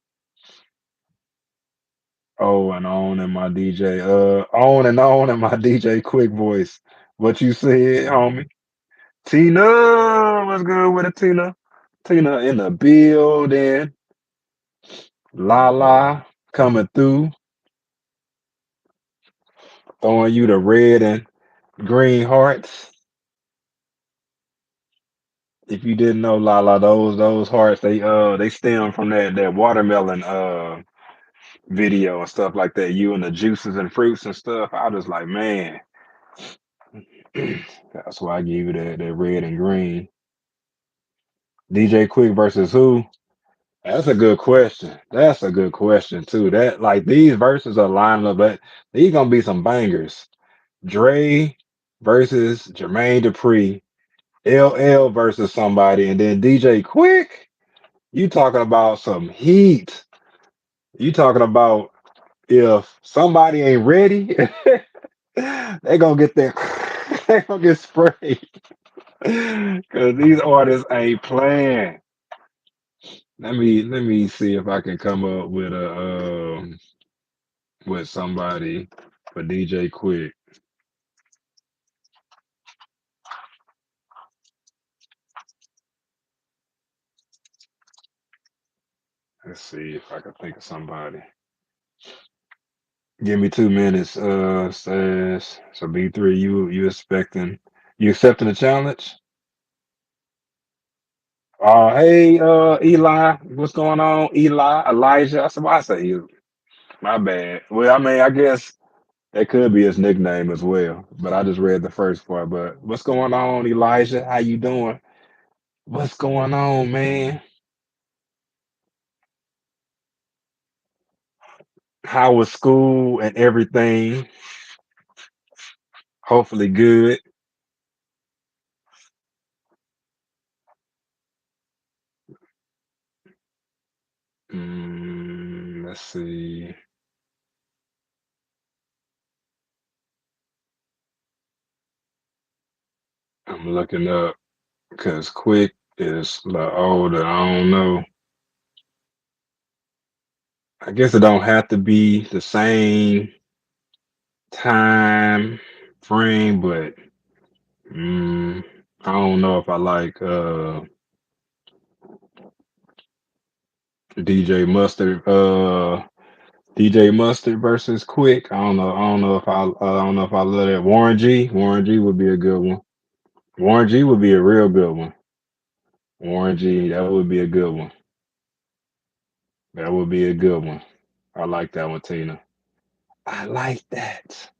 Oh, and on in my DJ, on and on in my DJ Quick voice. What you said, homie? Tina, what's good with it, Tina? Tina in the building. La la coming through, throwing you the red and green hearts. If you didn't know, La la, those hearts they stem from that watermelon video and stuff like that. You and the juices and fruits and stuff. I was like, man, that's why I give you that red and green. DJ Quick versus who? That's a good question. That's a good question too. That like these verses are lining up, but these gonna be some bangers. Dre versus Jermaine Dupri, LL versus somebody, and then DJ Quick. You talking about some heat? You talking about if somebody ain't ready, they gonna get there. They gonna get sprayed. Cause these artists ain't playing. Let me see if I can come up with somebody for DJ Quick. Let's see if I can think of somebody. Give me 2 minutes, says so B3, you accepting the challenge? Hey, Eli, what's going on? Eli, Elijah. I said, why I say you? My bad. Well, I mean, I guess that could be his nickname as well, but I just read the first part. But what's going on, Elijah? How you doing? What's going on, man? How was school and everything? Hopefully good. Let's see. I'm looking up because Quick is a lot older. I don't know. I guess it don't have to be the same time frame, but mm, I don't know if I like DJ Mustard DJ Mustard versus Quick. I don't know. I don't know if I love that. Warren G. Warren G would be a good one. Warren G would be a real good one. Warren G. That would be a good one. That would be a good one. I like that one, Tina. I like that.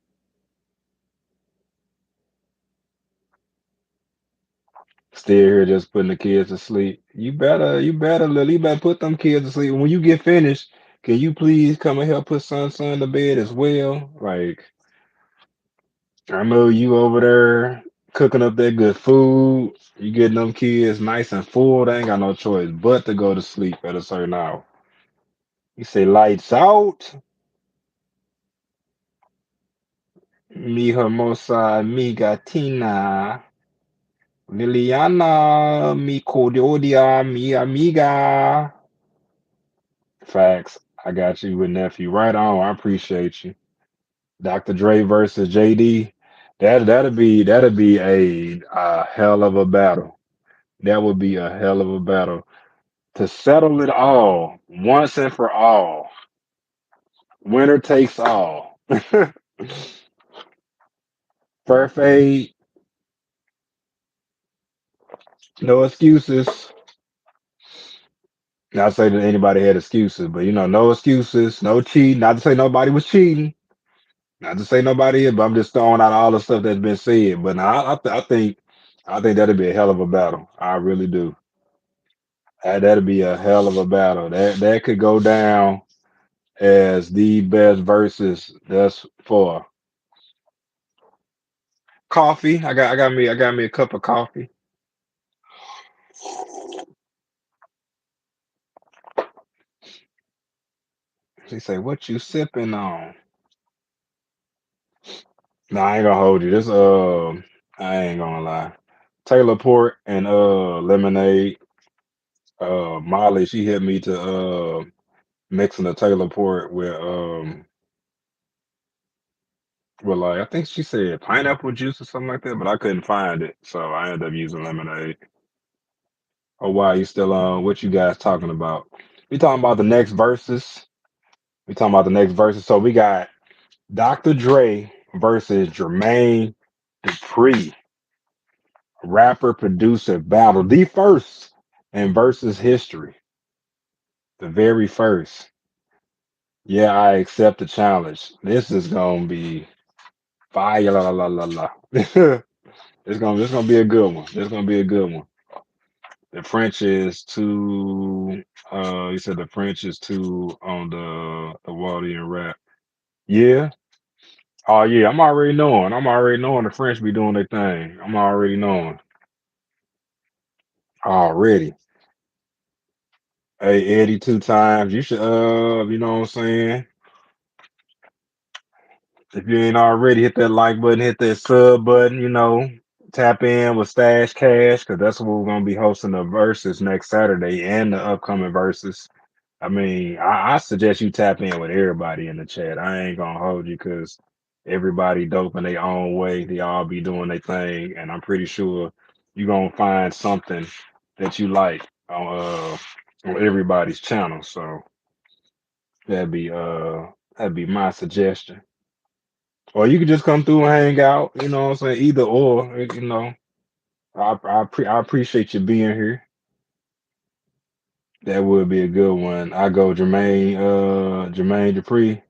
Still here just putting the kids to sleep. You better, Lily, you better put them kids to sleep. When you get finished, can you please come and help put son to bed as well? Like, I know you over there cooking up that good food. You getting them kids nice and full. They ain't got no choice but to go to sleep at a certain hour. You say lights out. Mi hermosa amiga Tina. Liliana, mi cordodia, mi amiga. Facts. I got you with nephew. Right on. I appreciate you. Dr. Dre versus JD. That'd be a hell of a battle. That would be a hell of a battle to settle it all once and for all. Winner takes all. Fair fade, no excuses. Not to say that anybody had excuses, but no excuses, no cheating. Not to say nobody was cheating. Not to say nobody is, but I'm just throwing out all the stuff that's been said. But now I think that'd be a hell of a battle. I really do. That'd be a hell of a battle. That could go down as the best versus. That's for coffee. I got me a cup of coffee. She say, "What you sipping on?" No, I ain't gonna hold you. I ain't gonna lie. Taylor Port and lemonade. Molly, she hit me to mixing the Taylor Port with like I think she said pineapple juice or something like that, but I couldn't find it, so I ended up using lemonade. Oh wow, you still on? What you guys talking about? We talking about the next verses. We talking about the next verses. So we got Dr. Dre versus Jermaine Dupri, rapper producer battle, the first in versus history, the very first. Yeah, I accept the challenge. This is gonna be fire, la la la la la. It's gonna be a good one. It's gonna be a good one. The French is too. You said the French is too on the Waldian rap. Yeah. Oh yeah. I'm already knowing. I'm already knowing the French be doing their thing. I'm already knowing. Already. Hey Eddie, 2 times. You should. You know what I'm saying? If you ain't already, hit that like button, hit that sub button. tap in with Stash Cash because that's what we're gonna be hosting the verses next Saturday and the upcoming verses. I mean, I suggest you tap in with everybody in the chat. I ain't gonna hold you because everybody dope in their own way. They all be doing their thing, and I'm pretty sure you're gonna find something that you like on everybody's channel. So that'd be uh that'd be my suggestion. Or you could just come through and hang out. You know what I'm saying? Either or. You know, I appreciate you being here. That would be a good one. I go Jermaine Dupree.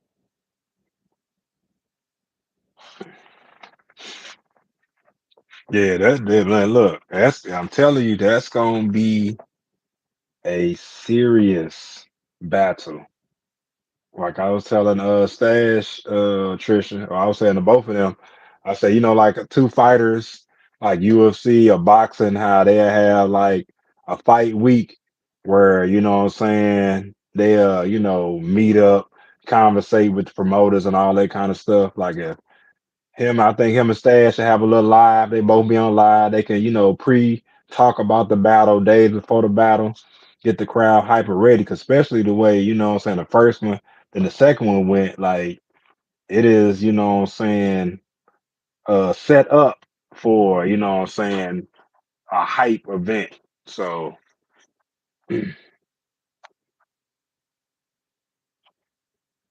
Yeah, that man, look, that's I'm telling you, that's gonna be a serious battle. Like I was telling Stash, Trisha, or I was saying to both of them, I say, like two fighters like UFC or boxing, how they have like a fight week where, what I'm saying, they meet up, conversate with the promoters and all that kind of stuff. Like I think him and Stash should have a little live. They both be on live. They can, pre talk about the battle days before the battle, get the crowd hyper ready. Cause especially the way, what I'm saying, the first one, then the second one went like it is, what I'm saying, set up for, what I'm saying, a hype event. So, and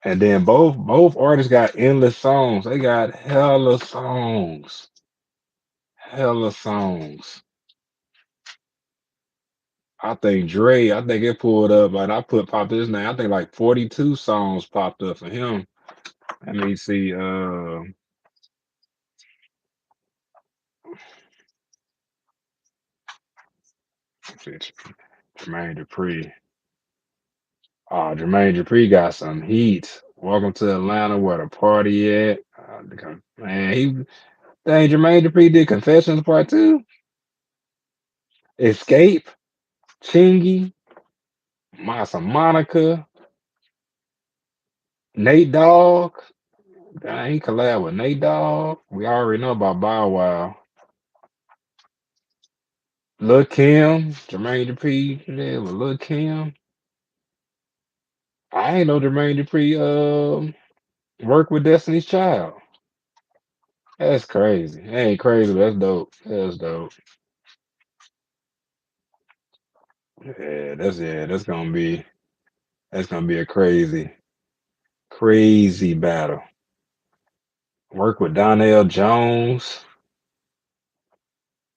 then both artists got endless songs. They got hella songs. I think it pulled up, like popped his name. I think like 42 songs popped up for him. Let me see, let's see, Jermaine Dupri. Jermaine Dupri got some heat. Welcome to Atlanta, where the party at? Man, dang, Jermaine Dupri did Confessions Part 2, Escape, Chingy, Masa Monica, Nate Dogg. Dang, he collab with Nate Dogg. We already know about Bow Wow. Lil Kim, Jermaine Dupri, yeah, with Lil Kim. I ain't know Jermaine Dupri work with Destiny's Child. That's crazy. That ain't crazy, but that's dope. That's dope. That's gonna be a crazy battle. Work with Donnell Jones.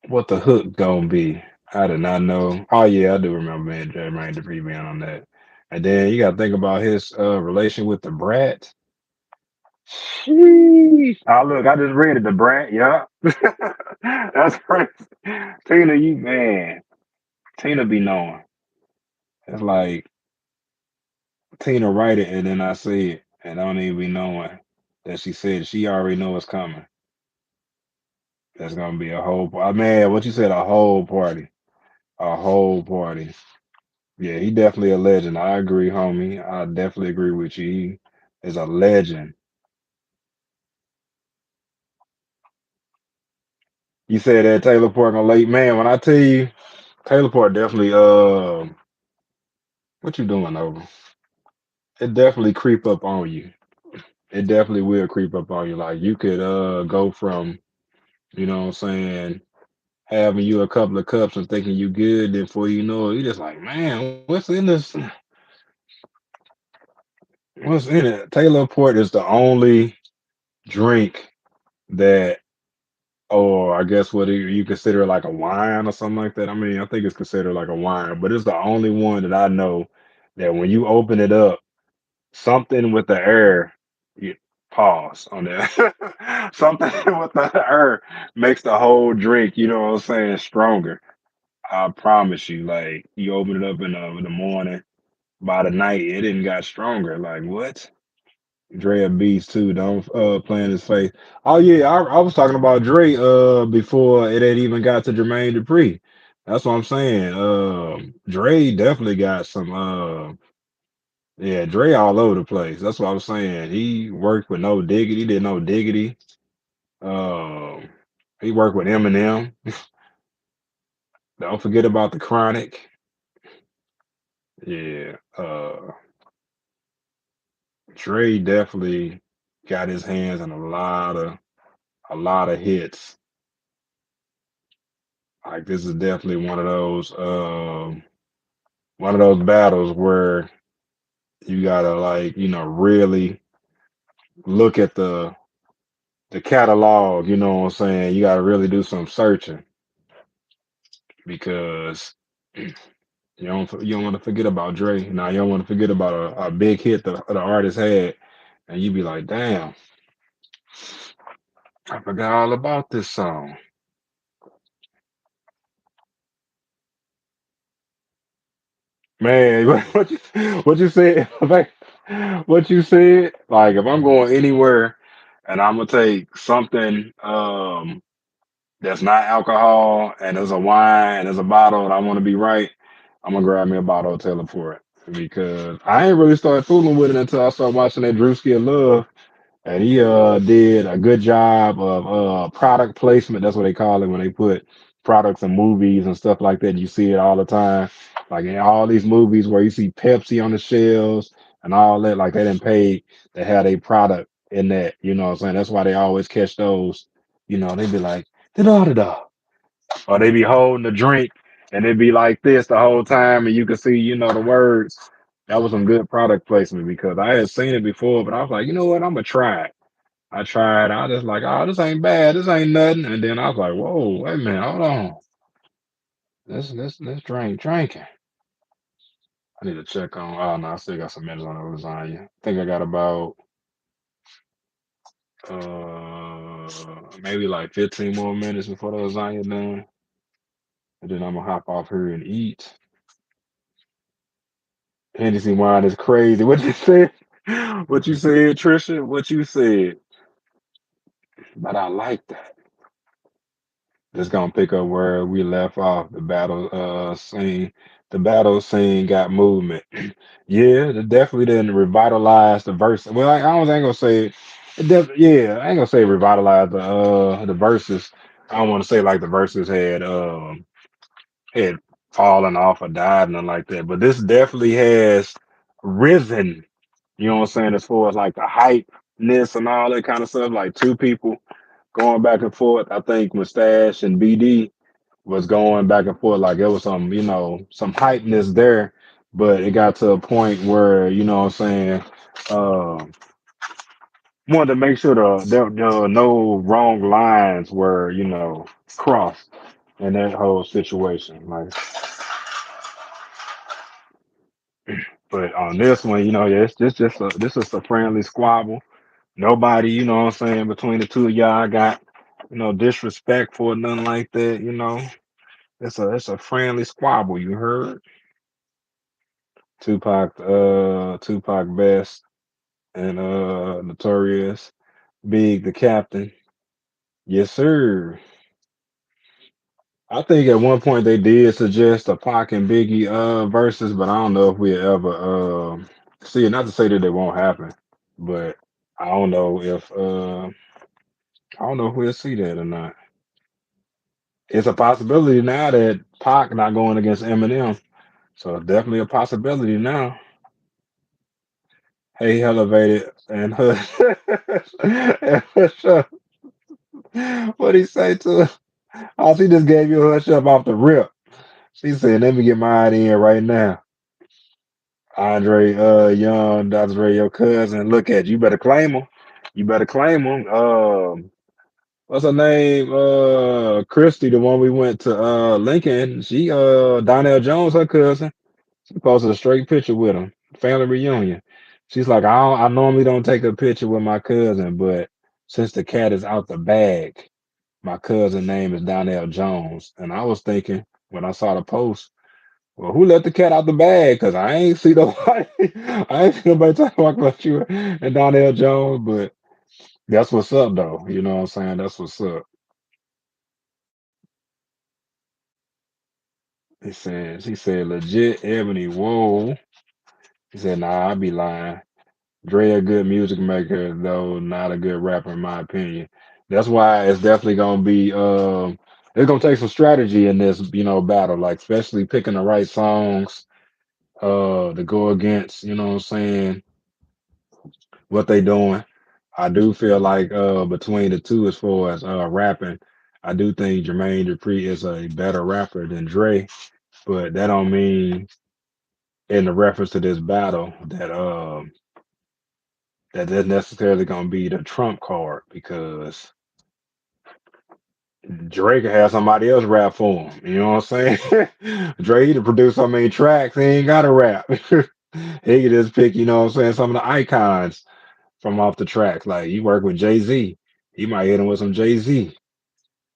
What the hook gonna be? I did not know. Oh yeah, I do remember man Jermaine Dupri being on that. And then you gotta think about his relation with the brat. Sheesh. Oh, look, I just read it. The brat. Yeah. That's crazy. Tina, you man. Tina be knowing. It's like Tina write it and then I see it and I don't even be knowing that she said she already know it's coming. That's gonna be a whole. Man, what you said? A whole party. A whole party. Yeah, he definitely a legend. I agree, homie. I definitely agree with you. He is a legend. You said that Taylor Park on late man. When I tell you, Taylor Park definitely. What you doing over? It definitely creep up on you. It definitely will creep up on you. Like you could go from, what I'm saying, having you a couple of cups and thinking you good, then before you know it, you just like, man, what's in this? What's in it? Taylor Port is the only drink that, or I guess what you consider like a wine or something like that. I mean, I think it's considered like a wine, but it's the only one that I know that when you open it up, something with the air, you pause on that. Something with the air makes the whole drink, you know what I'm saying, stronger. I promise you, like you open it up in the morning, by the night it didn't got stronger. Like what? Dre a beast too. Don't play in his face. Oh yeah, I was talking about Dre before it had even got to Jermaine Dupri. That's what I'm saying. Dre definitely got some yeah, Dre all over the place. That's what I'm saying. He worked with No Diggity, did No Diggity. Um He worked with Eminem. Don't forget about the Chronic. Yeah. Dre definitely got his hands on a lot of hits. Like this is definitely one of those battles where you gotta like, really look at the catalog, you know what I'm saying? You gotta really do some searching because you don't want to forget about Dre. Now you don't want to forget about a big hit the artist had, and you be like, damn, I forgot all about this song. Man, what you said? Like, what you said? Like, if I'm going anywhere and I'm gonna take something that's not alcohol and there's a wine and there's a bottle and I want to be right, I'm gonna grab me a bottle of Taylor for it because I ain't really started fooling with it until I started watching that Drewski of Love. And he did a good job of product placement. That's what they call it when they put products in movies and stuff like that. You see it all the time. Like in all these movies where you see Pepsi on the shelves and all that, like they didn't pay to have a product in that, you know what I'm saying? That's why they always catch those, they be like, da or they be holding the drink and it be like this the whole time and you can see, the words. That was some good product placement because I had seen it before, but I was like, you know what, I'm gonna try it. I tried. I just like, oh, this ain't bad. This ain't nothing. And then I was like, whoa, wait a minute, hold on. Let's drinking. I need to check on. Oh no, I still got some minutes on the lasagna. I think I got about maybe like 15 more minutes before the lasagna done, and then I'm gonna hop off here and eat. Hennessy wine is crazy. What you said? What you said, Trisha? What you said? But I like that. Just gonna pick up where we left off. The battle scene got movement. Yeah, it definitely didn't revitalize the verse. Well, ain't gonna say yeah, I ain't gonna say revitalize the verses. I don't want to say like the verses had fallen off or died and like that, but this definitely has risen. You know what I'm saying? As far as like the hypeness and all that kind of stuff, like two people going back and forth. I think Mustache and BD was going back and forth like it was some hypeness there, but it got to a point where what I'm saying, uh, wanted to make sure there were no wrong lines were crossed in that whole situation. Like, but on this one, yeah, this is a friendly squabble. Nobody, what I'm saying, between the two of y'all got disrespect for nothing like that. It's a friendly squabble. You heard? Tupac Best and Notorious Big the Captain. Yes, sir. I think at one point they did suggest a Pac and Biggie verses, but I don't know if we ever see it. Not to say that it won't happen, but I don't know if we'll see that or not. It's a possibility now that Pac not going against Eminem, so it's definitely a possibility now. Hey, elevated and and hush up. What he say to her? Oh, she just gave you a hush up off the rip. She said, "Let me get mine in right now." Andre, Young, Dr. your cousin. Look at you. You better claim him. You better claim him. What's her name? Christy, the one we went to Lincoln. She Donnell Jones, her cousin. She posted a straight picture with him. Family reunion. She's like, I normally don't take a picture with my cousin, but since the cat is out the bag, my cousin name is Donnell Jones. And I was thinking when I saw the post, well, who let the cat out the bag? Because I ain't see nobody. I ain't see nobody talking about you and Donnell Jones. But that's what's up, though. You know what I'm saying? That's what's up. He said, legit Ebony. Whoa. He said, nah, I be lying. Dre a good music maker, though not a good rapper in my opinion. That's why it's definitely gonna be it's gonna take some strategy in this, battle, like especially picking the right songs to go against, what I'm saying, what they doing. I do feel like between the two as far as rapping, I do think Jermaine Dupri is a better rapper than Dre, but that don't mean in the reference to this battle that that's necessarily gonna be the trump card because Drake can have somebody else rap for him. You know what I'm saying? Drake to produce so many tracks, he ain't gotta rap. He can just pick, some of the icons from off the tracks. Like you work with Jay-Z. He might hit him with some Jay-Z.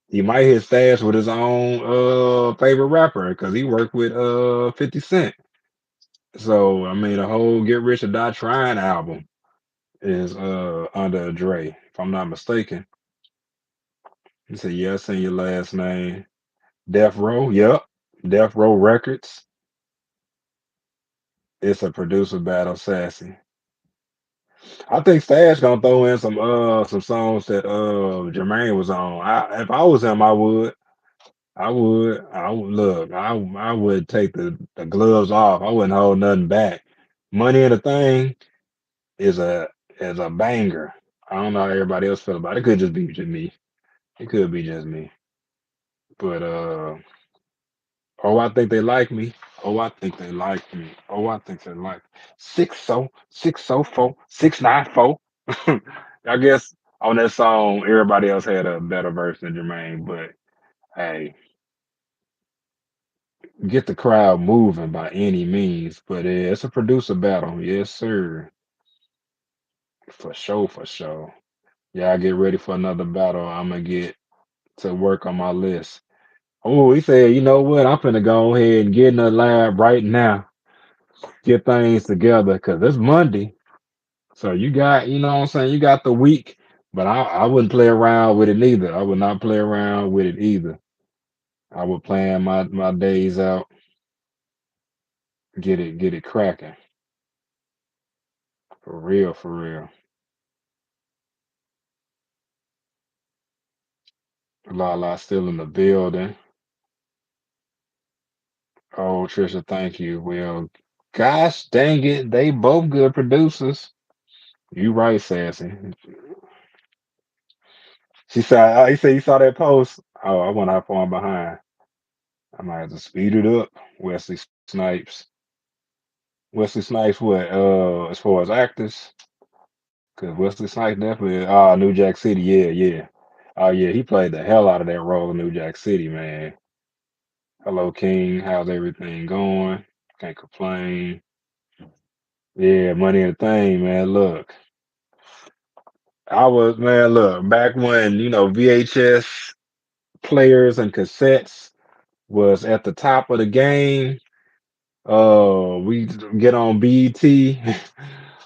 He might hit Stash with his own favorite rapper because he worked with 50 Cent. So I mean the whole Get Rich or Die Trying album is under Dre, if I'm not mistaken. He said, yeah, I seen your last name. Death Row, yep. Death Row Records. It's a producer battle, sassy. I think Stash gonna throw in some songs that Jermaine was on. If I was him, I would. I would look. I would take the gloves off. I wouldn't hold nothing back. Money in the thing is a banger. I don't know how everybody else feel about it. It could just be just me. It could be just me. But oh, I think they like me. Oh, I think they like me. Oh, I think they like 604 694. I guess on that song, everybody else had a better verse than Jermaine, but hey, get the crowd moving by any means. But it's a producer battle, yes, sir, for sure, for sure. Yeah, I get ready for another battle. I'm gonna get to work on my list. Oh, he said, you know what? I'm finna go ahead and get in the lab right now, get things together, cause it's Monday. So you got, you know what I'm saying? You got the week, but I wouldn't play around with it neither. I would not play around with it either. I would plan my days out, get it cracking. For real, for real. La still in the building. Oh, Trisha, thank you. Well, gosh dang it, they both good producers. You right, Sassy. She said, he said you saw that post. Oh, I went how far behind. I might have to speed it up. Wesley Snipes. Wesley Snipes, what? As far as actors, because Wesley Snipes definitely. New Jack City, yeah, yeah. Oh yeah, he played the hell out of that role in New Jack City, man. Hello, King. How's everything going? Can't complain. Yeah, money and thing, man. Look, I was man. Look, back when VHS players and cassettes was at the top of the game. We get on BET,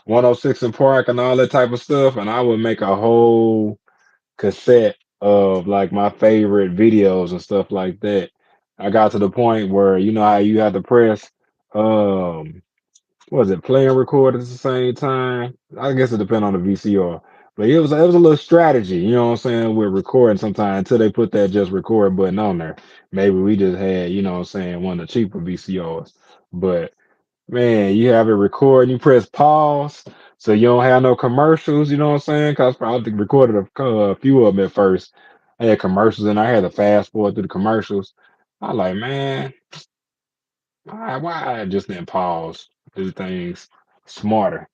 106 and Park, and all that type of stuff, and I would make a whole cassette of like my favorite videos and stuff like that. I got to the point where you know how you had to press um what was it, play and record at the same time? I guess it depends on the VCR. But it was a little strategy, you know what I'm saying, with recording sometimes until they put that just record button on there. Maybe we just had, you know what I'm saying, one of the cheaper VCRs. But man, you have it record and you press pause so you don't have no commercials, you know what I'm saying? Because I think recorded a few of them at first. I had commercials and I had to fast forward through the commercials. I like, man, why I just didn't pause, do things smarter.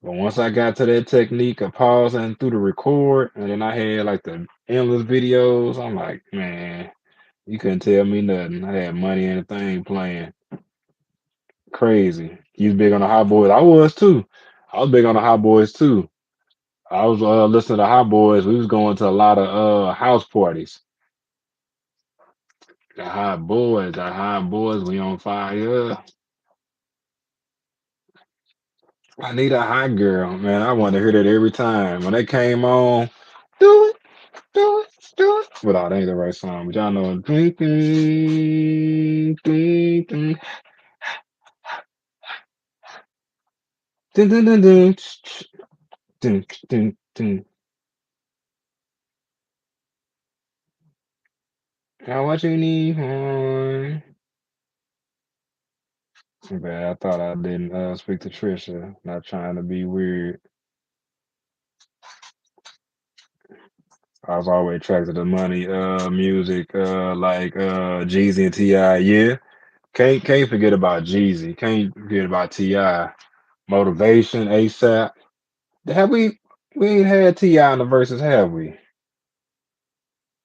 But once I got to that technique of pausing through the record, and then I had like the endless videos, I'm like, man, you couldn't tell me nothing. I had money and a thing playing. Crazy. You was big on the Hot Boys. I was too. I was big on the Hot Boys too. I was listening to Hot Boys. We was going to a lot of house parties. The Hot Boys, we on fire. I need a hot girl, man. I want to hear that every time. When they came on, do it, do it, do it. But that ain't the right song. But y'all know. Ding, ding, ding, ding, ding, ding, ding, ding, ding, ding, ding. Now what you need, Bad. I thought I didn't speak to Trisha. Not trying to be weird. I was always attracted to money, music, like Jeezy and Ti. Yeah, can't forget about Jeezy. Can't forget about Ti. Motivation, ASAP. Have we ain't had Ti in the verses, have we?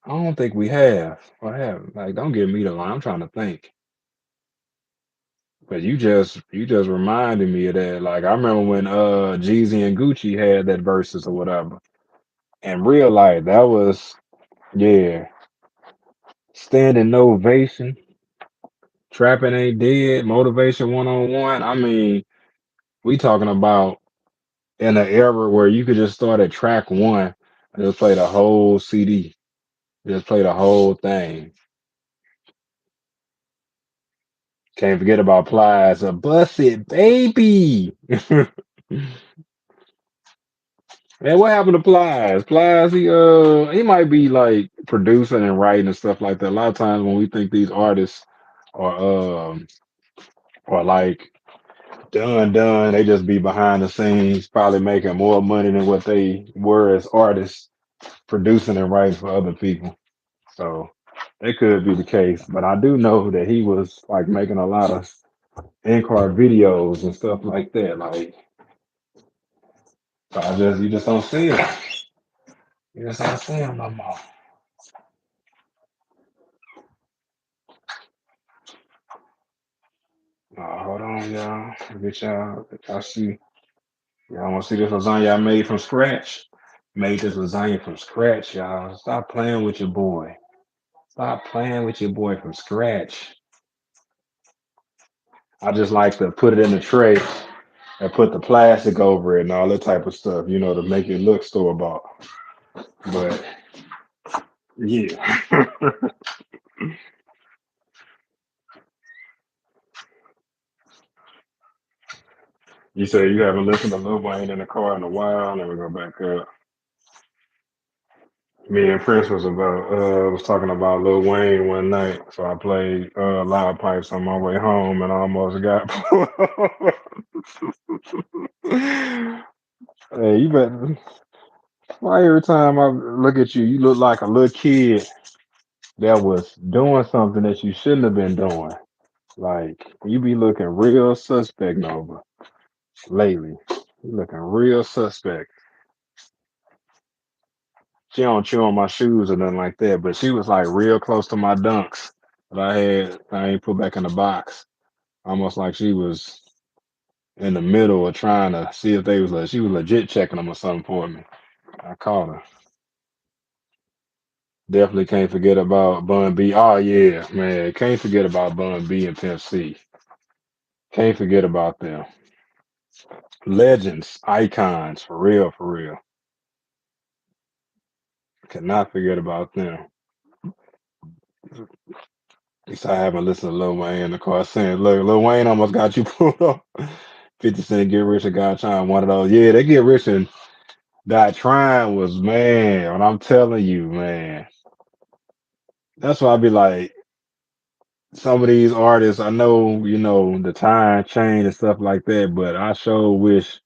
I don't think we have. Or have? Like, don't give me the line. I'm trying to think. But you just reminded me of that. Like I remember when Jeezy and Gucci had that verses or whatever. In real life, that was yeah. Standing ovation, trapping ain't dead, motivation 101. I mean, we talking about in an era where you could just start at track one and just play the whole CD. Just play the whole thing. Can't forget about Plies. A bust it, baby. Man, what happened to Plies? Plies, he might be like producing and writing and stuff like that. A lot of times when we think these artists are like done, they just be behind the scenes, probably making more money than what they were as artists, producing and writing for other people. So it could be the case. But I do know that he was like making a lot of in-car videos and stuff like that. Like so I just you just don't see him. You just don't see him no more. Hold on, y'all. Get y'all see. Y'all want to see this lasagna I made from scratch? Made this lasagna from scratch, y'all. Stop playing with your boy. Stop playing with your boy from scratch. I just like to put it in the tray and put the plastic over it and all that type of stuff, to make it look store bought. But yeah. You say you haven't listened to Lil Wayne in the car in a while. Let me go back up. Me and Prince was talking about Lil Wayne one night, so I played loud pipes on my way home and I almost got Hey, you better why every time I look at you, you look like a little kid that was doing something that you shouldn't have been doing. Like you be looking real suspect Nova lately. You looking real suspect. She don't chew on my shoes or nothing like that, but she was like real close to my dunks that I ain't put back in the box. Almost like she was in the middle of trying to see if they was she was legit checking them or something for me. I caught her. Definitely can't forget about Bun B. Oh yeah, man. Can't forget about Bun B and Pimp C. Can't forget about them. Legends, icons, for real, for real. Cannot forget about them. At least I haven't listened to Lil Wayne in the car saying, look, Lil Wayne almost got you pulled up. 50 Cent Get Rich or Die Trying, one of those. Yeah, they Get Rich and Die Trying was, man, what I'm telling you, man. That's why I be like, some of these artists, I know, the time change and stuff like that, but I sure wish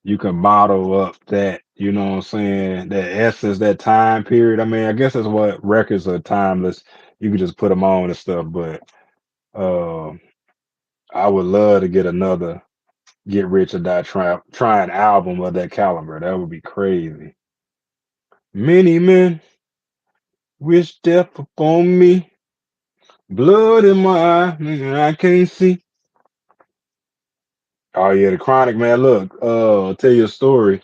you can bottle up that, you know what I'm saying, that essence, that time period. I mean, I guess that's what records are timeless. You can just put them on and stuff, but um, I would love to get another Get Rich or Die Trying album of that caliber. That would be crazy. Many men wish death upon me. Blood in my eye, nigga, I can't see. Oh yeah, the chronic man. Look, I'll tell you a story.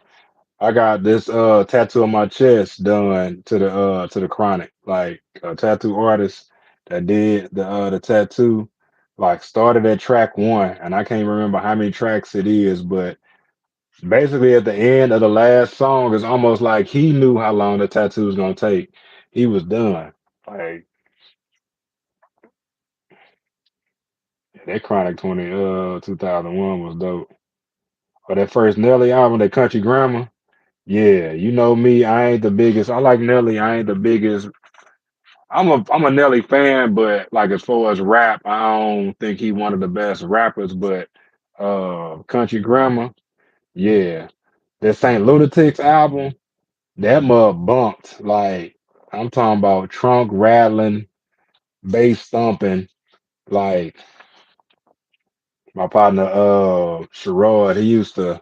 I got this tattoo on my chest done to the chronic. Like a tattoo artist that did the tattoo, like started at track one, and I can't remember how many tracks it is, but basically at the end of the last song, it's almost like he knew how long the tattoo was gonna take. He was done. Like that chronic 2001 was dope. But that first Nelly album, that Country Grammar. Yeah, you know me. I ain't the biggest. I like Nelly. I ain't the biggest. I'm a Nelly fan, but like as far as rap, I don't think he one of the best rappers. But Country Grammar, yeah, that Saint Lunatics album, that mug bumped. Like I'm talking about trunk rattling, bass thumping. Like my partner, Sherrod, he used to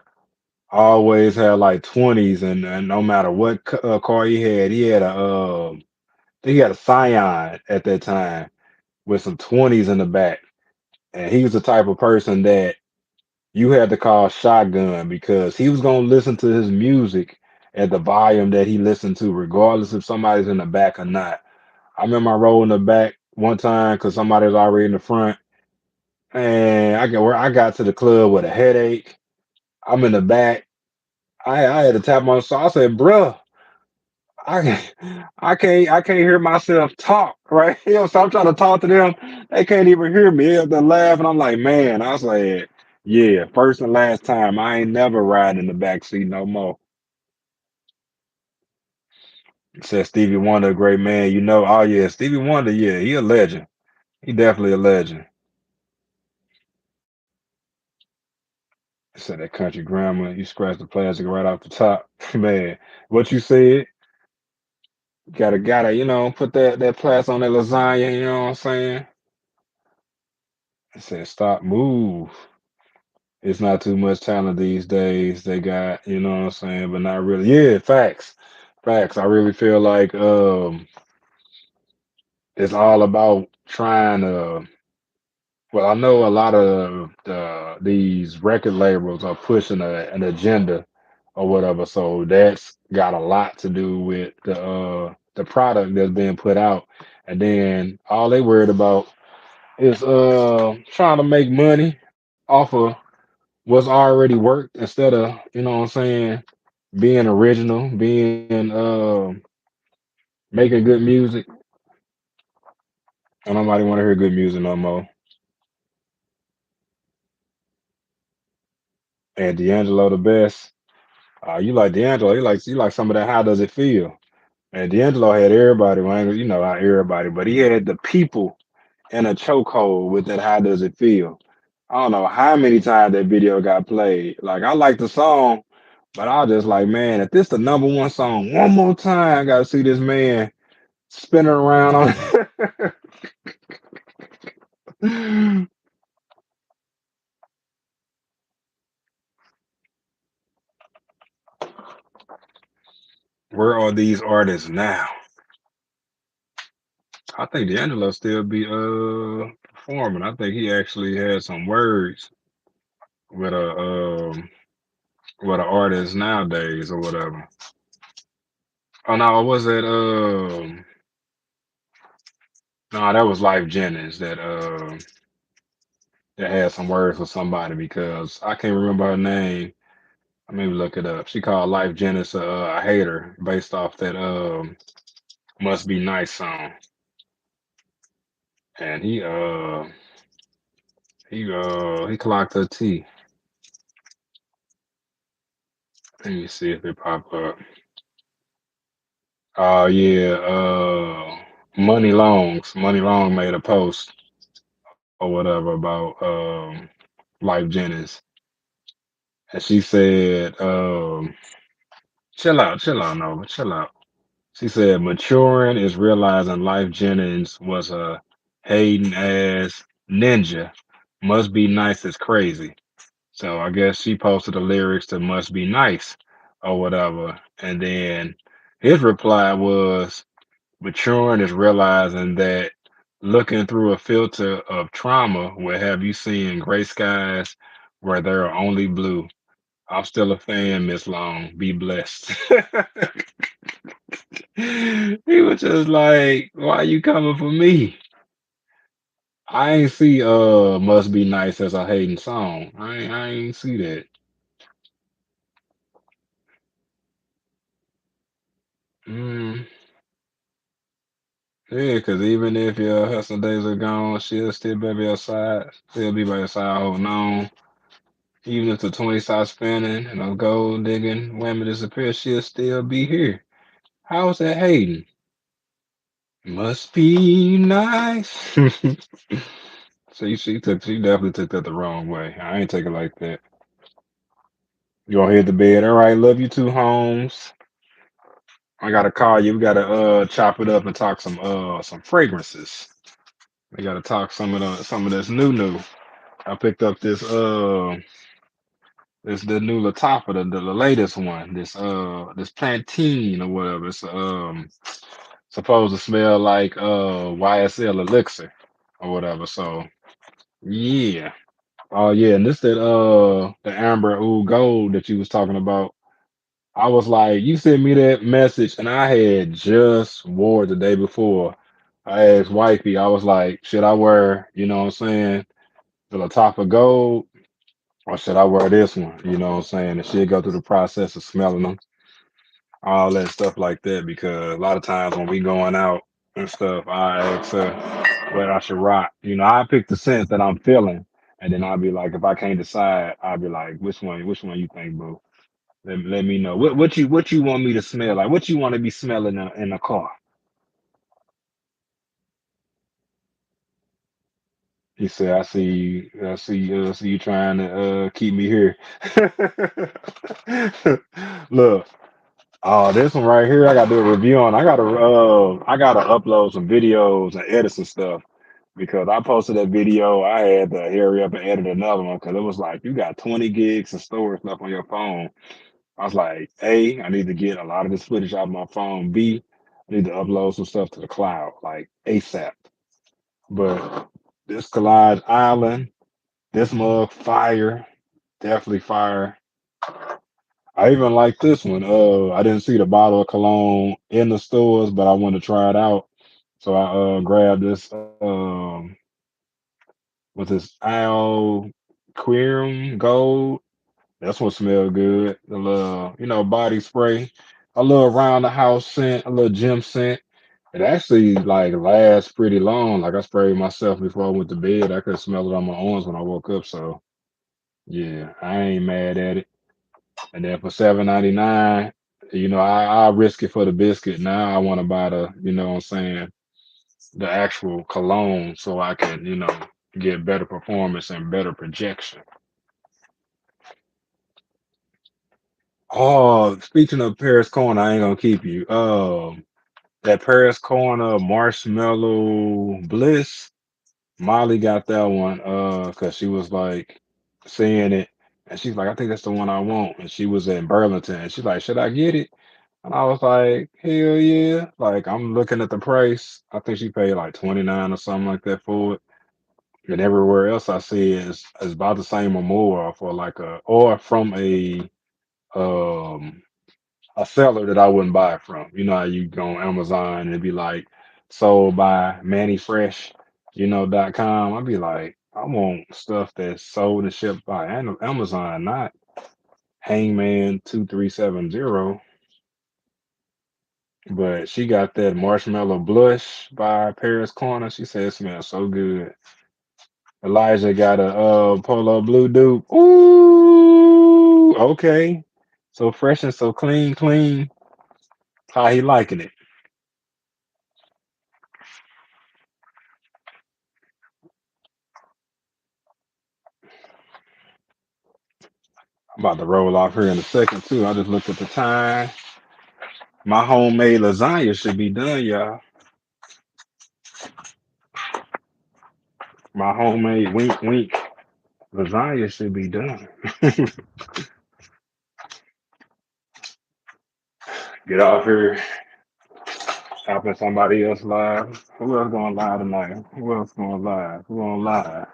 always have like 20s, and no matter what car he had he had a Scion at that time with some 20s in the back. And he was the type of person that you had to call shotgun because he was going to listen to his music at the volume that he listened to, regardless if somebody's in the back or not. I remember I rolled in the back one time because somebody was already in the front. And I got to the club with a headache. I'm in the back. I had to tap my so I said, bruh, I I can't hear myself talk, right? So I'm trying to talk to them. They can't even hear me. They're laughing. I'm like, man, I was like, yeah, first and last time. I ain't never riding in the back seat no more. Said Stevie Wonder, a great man. You know, oh yeah, Stevie Wonder, yeah, he a legend. He definitely a legend. Said that country grammar, you scratch the plastic right off the top. Man, what you said, gotta, put that plastic on that lasagna, you know what I'm saying? I said, stop, move. It's not too much talent these days. They got, you know what I'm saying, but not really. Yeah, facts. Facts. I really feel like it's all about trying to well, I know a lot of these record labels are pushing an agenda or whatever, so that's got a lot to do with the product that's being put out. And then all they worried about is trying to make money off of what's already worked instead of, you know what I'm saying, being original, being making good music. And nobody want to hear good music no more. And D'Angelo the best. You like D'Angelo? You like some of that. How does it feel? And D'Angelo had everybody. Well, not everybody, but he had the people in a chokehold with that. How does it feel? I don't know how many times that video got played. Like I like the song, but I was just like, man, if this the number one song, one more time, I gotta see this man spinning around on. Where are these artists now? I think D'Angelo still be performing. I think he actually had some words with a artist nowadays or whatever. Oh no, was it no, that was Life Jennings that had some words for somebody because I can't remember her name. Maybe look it up. She called Life Jennings a hater based off that Must Be Nice song. And he clocked her T. Let me see if it pop up. Oh yeah, Money Long made a post or whatever about Life Jennings, and she said, chill out, Nova, chill out." She said, "Maturing is realizing Life Jennings was a hating ass ninja. Must be nice as crazy." So I guess she posted the lyrics to "Must Be Nice" or whatever, and then his reply was, "Maturing is realizing that looking through a filter of trauma will have you seeing gray skies where there are only blue. I'm still a fan, Miss Long. Be blessed." He was just like, "Why you coming for me?" I ain't see Must Be Nice as a hating song. I ain't see that. Mm, yeah, because even if your hustle days are gone, she'll still be by your side. Still be by your side holding on. Even if the 20 stops spinning and the gold digging women disappear, she'll still be here. How is that hating? Must be nice. See, she definitely took that the wrong way. I ain't take it like that. You gonna hit the bed? All right, love you too, Holmes. I gotta call you. We gotta chop it up and talk some fragrances. We gotta talk some of this new. I picked up this the new Latafa, the latest one. This plantain or whatever. It's supposed to smell like YSL elixir or whatever. So yeah. Oh yeah, and this that the amber oud gold that you was talking about. I was like, you sent me that message, and I had just wore it the day before. I asked wifey, I was like, should I wear, you know what I'm saying, the Latafa Gold, or should I wear this one? You know what I'm saying? And she'd go through the process of smelling them, all that stuff like that. Because a lot of times when we going out and stuff, I ask her what I should rock. You know, I pick the scent that I'm feeling, and then I'll be like, if I can't decide, I'll be like, which one you think, boo? Let me know what you want me to smell like. What you want to be smelling in the car? He said, I see you trying to keep me here. Look, this one right here, I gotta do a review on. I gotta upload some videos and edit some stuff because I posted that video. I had to hurry up and edit another one because it was like you got 20 gigs of storage left on your phone. I was like, A, I need to get a lot of this footage out of my phone. B, I need to upload some stuff to the cloud, like ASAP. But this Collage Island, this mug, fire, definitely fire. I even like this one. I didn't see the bottle of cologne in the stores, but I wanted to try it out. So I grabbed this with this Al Querum Gold. That's what smelled good. The little, body spray, a little around the house scent, a little gym scent. It actually like lasts pretty long. Like I sprayed myself before I went to bed. I could smell it on my arms when I woke up. So yeah, I ain't mad at it. And then for 7.99, I risk it for the biscuit. Now I want to buy the, what I'm saying, the actual cologne so I can, get better performance and better projection. Oh, speaking of Paris Corner, I ain't gonna keep you. That Paris Corner Marshmallow Bliss, Molly got that one. Cause she was like seeing it, and she's like, I think that's the one I want. And she was in Burlington, and she's like, should I get it? And I was like, hell yeah! Like I'm looking at the price. I think she paid like 29 or something like that for it. And everywhere else I see is about the same or more for like or from um a seller that I wouldn't buy it from. You know how you go on Amazon and it'd be like sold by Manny Fresh, .com. I'd be like, I want stuff that's sold and shipped by Amazon, not Hangman 2370. But she got that marshmallow blush by Paris Corner. She said it smells so good. Elijah got a polo blue dude. Ooh, okay. So fresh and so clean, clean. How he liking it? I'm about to roll off here in a second too. I just looked at the time. My homemade lasagna should be done, y'all. My homemade wink wink lasagna should be done. Get off here, stopping somebody else live. Who else going live tonight? Who else going live? Who on live?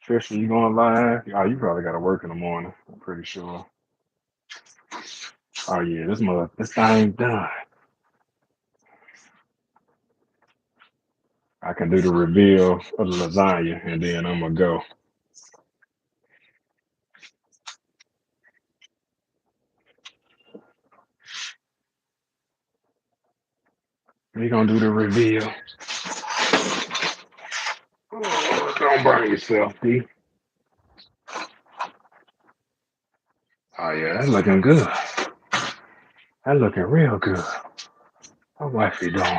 Tristan, you going live? Oh, you probably got to work in the morning. I'm pretty sure. Oh yeah, this thing done. I can do the reveal of the lasagna, and then I'm gonna go. We gonna do the reveal. Oh, don't burn yourself, D. Oh yeah, that's looking good. That's looking real good. How wifey doing?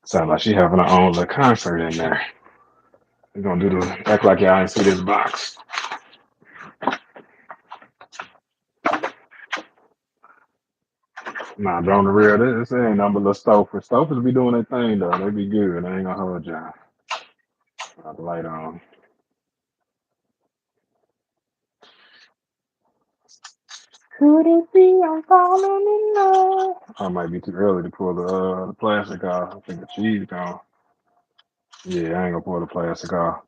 Sound like she having her own little concert in there. We're gonna do the act like y'all ain't see this box. Nah, but on the real, this ain't nothing but little Stouffer. Stouffer's be doing their thing though. They be good. I ain't gonna hold y'all. Got the light on. Could it be I'm falling in love? I might be too early to pull the plastic off. I think the cheese gone. Yeah, I ain't gonna pull the plastic off.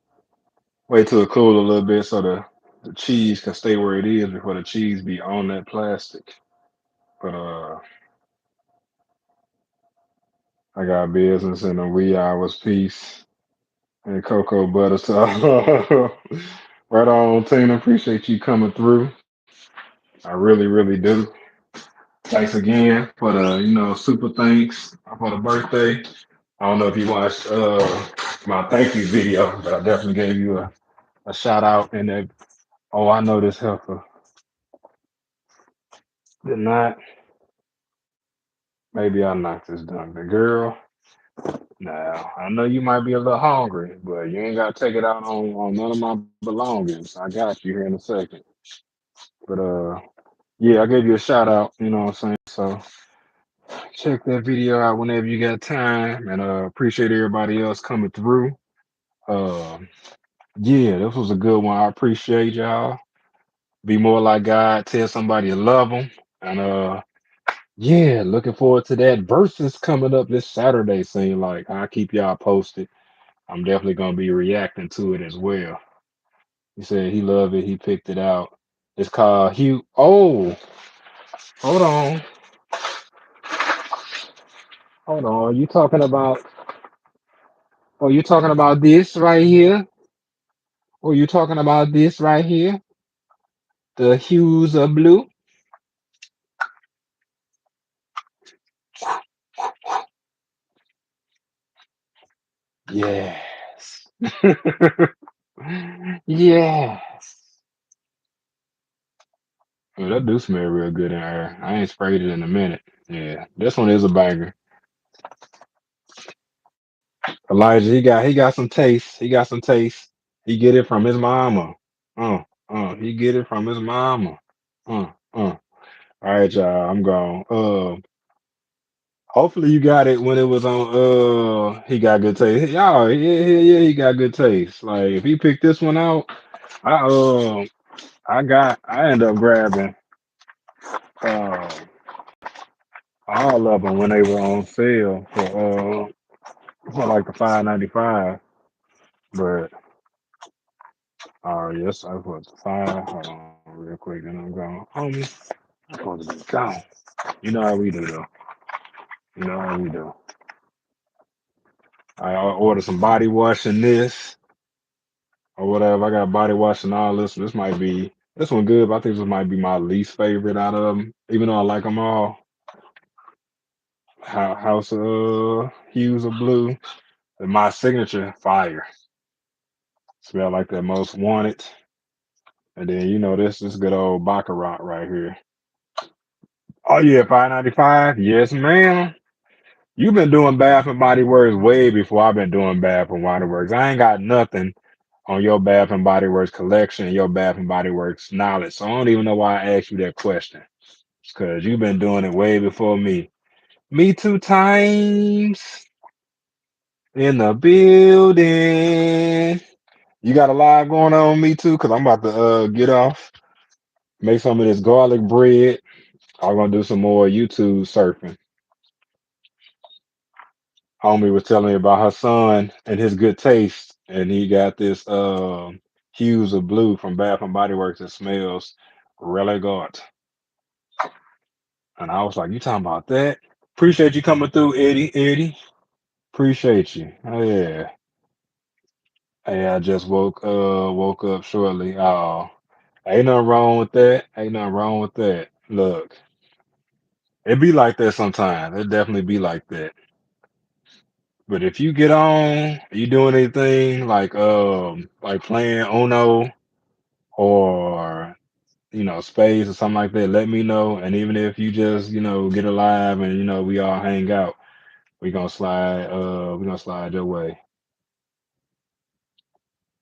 Wait till it cool a little bit so the cheese can stay where it is before the cheese be on that plastic. But I got business in the wee hours piece and cocoa butter. So right on, Tina. Appreciate you coming through. I really, really do. Thanks again for the super thanks for the birthday. I don't know if you watched my thank you video, but I definitely gave you a shout out and that. Oh, I know this heifer did not. Maybe I knocked this down. The girl. Now I know you might be a little hungry, but you ain't gotta take it out on none of my belongings. I got you here in a second. But yeah, I gave you a shout out. You know what I'm saying? So check that video out whenever you got time, and appreciate everybody else coming through. Uh, yeah, this was a good one. I appreciate y'all. Be more like God. Tell somebody you love them, and yeah, looking forward to that versus coming up this Saturday. Seem like I'll keep y'all posted. I'm definitely gonna be reacting to it as well. He said he loved it. He picked it out. It's called Hugh. Oh, hold on, hold on. You talking about? Oh, you talking about this right here? Oh, you talking about this right here? The hues of blue. Yes. Yes. Well, that do smell real good in here. I ain't sprayed it in a minute. Yeah, this one is a banger. Elijah, he got some taste. He got some taste. He get it from his mama. He get it from his mama. All right, y'all. I'm gone. Hopefully you got it when it was on. He got good taste. Y'all, yeah. He got good taste. Like if he picked this one out, I I end up grabbing uh all of them when they were on sale for like the 5.95. But yes, I was 5. Hold on, real quick, and I'm gone. Homie, I'm supposed to be gone. You know how we do though. You know how we do. I ordered some body wash in this or whatever. I got body wash and all this. This one good, but I think this might be my least favorite out of them. Even though I like them all. House Hues of Blue. And my signature fire. Smell like that most wanted. And then this good old Baccarat right here. Oh yeah, 5.95. Yes, ma'am. You've been doing Bath and Body Works way before I've been doing Bath and Body Works. I ain't got nothing on your Bath and Body Works collection, your Bath and Body Works knowledge. So I don't even know why I asked you that question. Because you've been doing it way before me. Me 2 times in the building. You got a live going on me too, because I'm about to get off, make some of this garlic bread. I'm gonna do some more YouTube surfing. Homie was telling me about her son and his good taste, and he got this Hues of Blue from Bath and Body Works that smells really good. And I was like, "You talking about that?" Appreciate you coming through, Eddie. Eddie, appreciate you. Oh yeah. Hey, I just woke up shortly. Oh, ain't nothing wrong with that. Ain't nothing wrong with that. Look, it be like that sometimes. It definitely be like that. But if you get on, you doing anything like playing Uno or spades or something like that, let me know. And even if you just get alive and we all hang out, We gonna slide your way.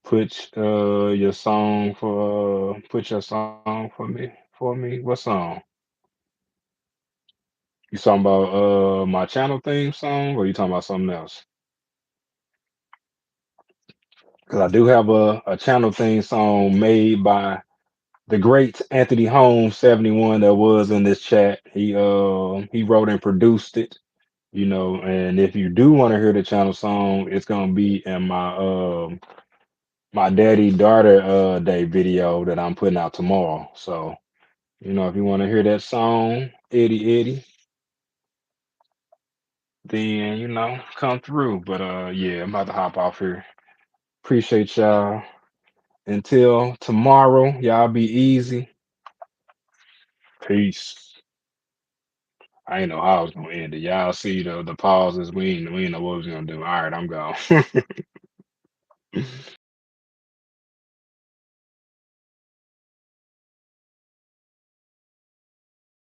Put your song for me. What song? You talking about my channel theme song, or you talking about something else? Because I do have a channel theme song made by the great Anthony Holmes 71 that was in this chat. He wrote and produced it, and if you do want to hear the channel song, it's gonna be in my daddy daughter day video that I'm putting out tomorrow. So, if you want to hear that song, Eddie Eddie, then come through. But yeah, I'm about to hop off here. Appreciate y'all. Until tomorrow, y'all be easy. Peace. I ain't know how I was gonna end it. Y'all see the pauses. We ain't know what we was gonna do. All right, I'm gone.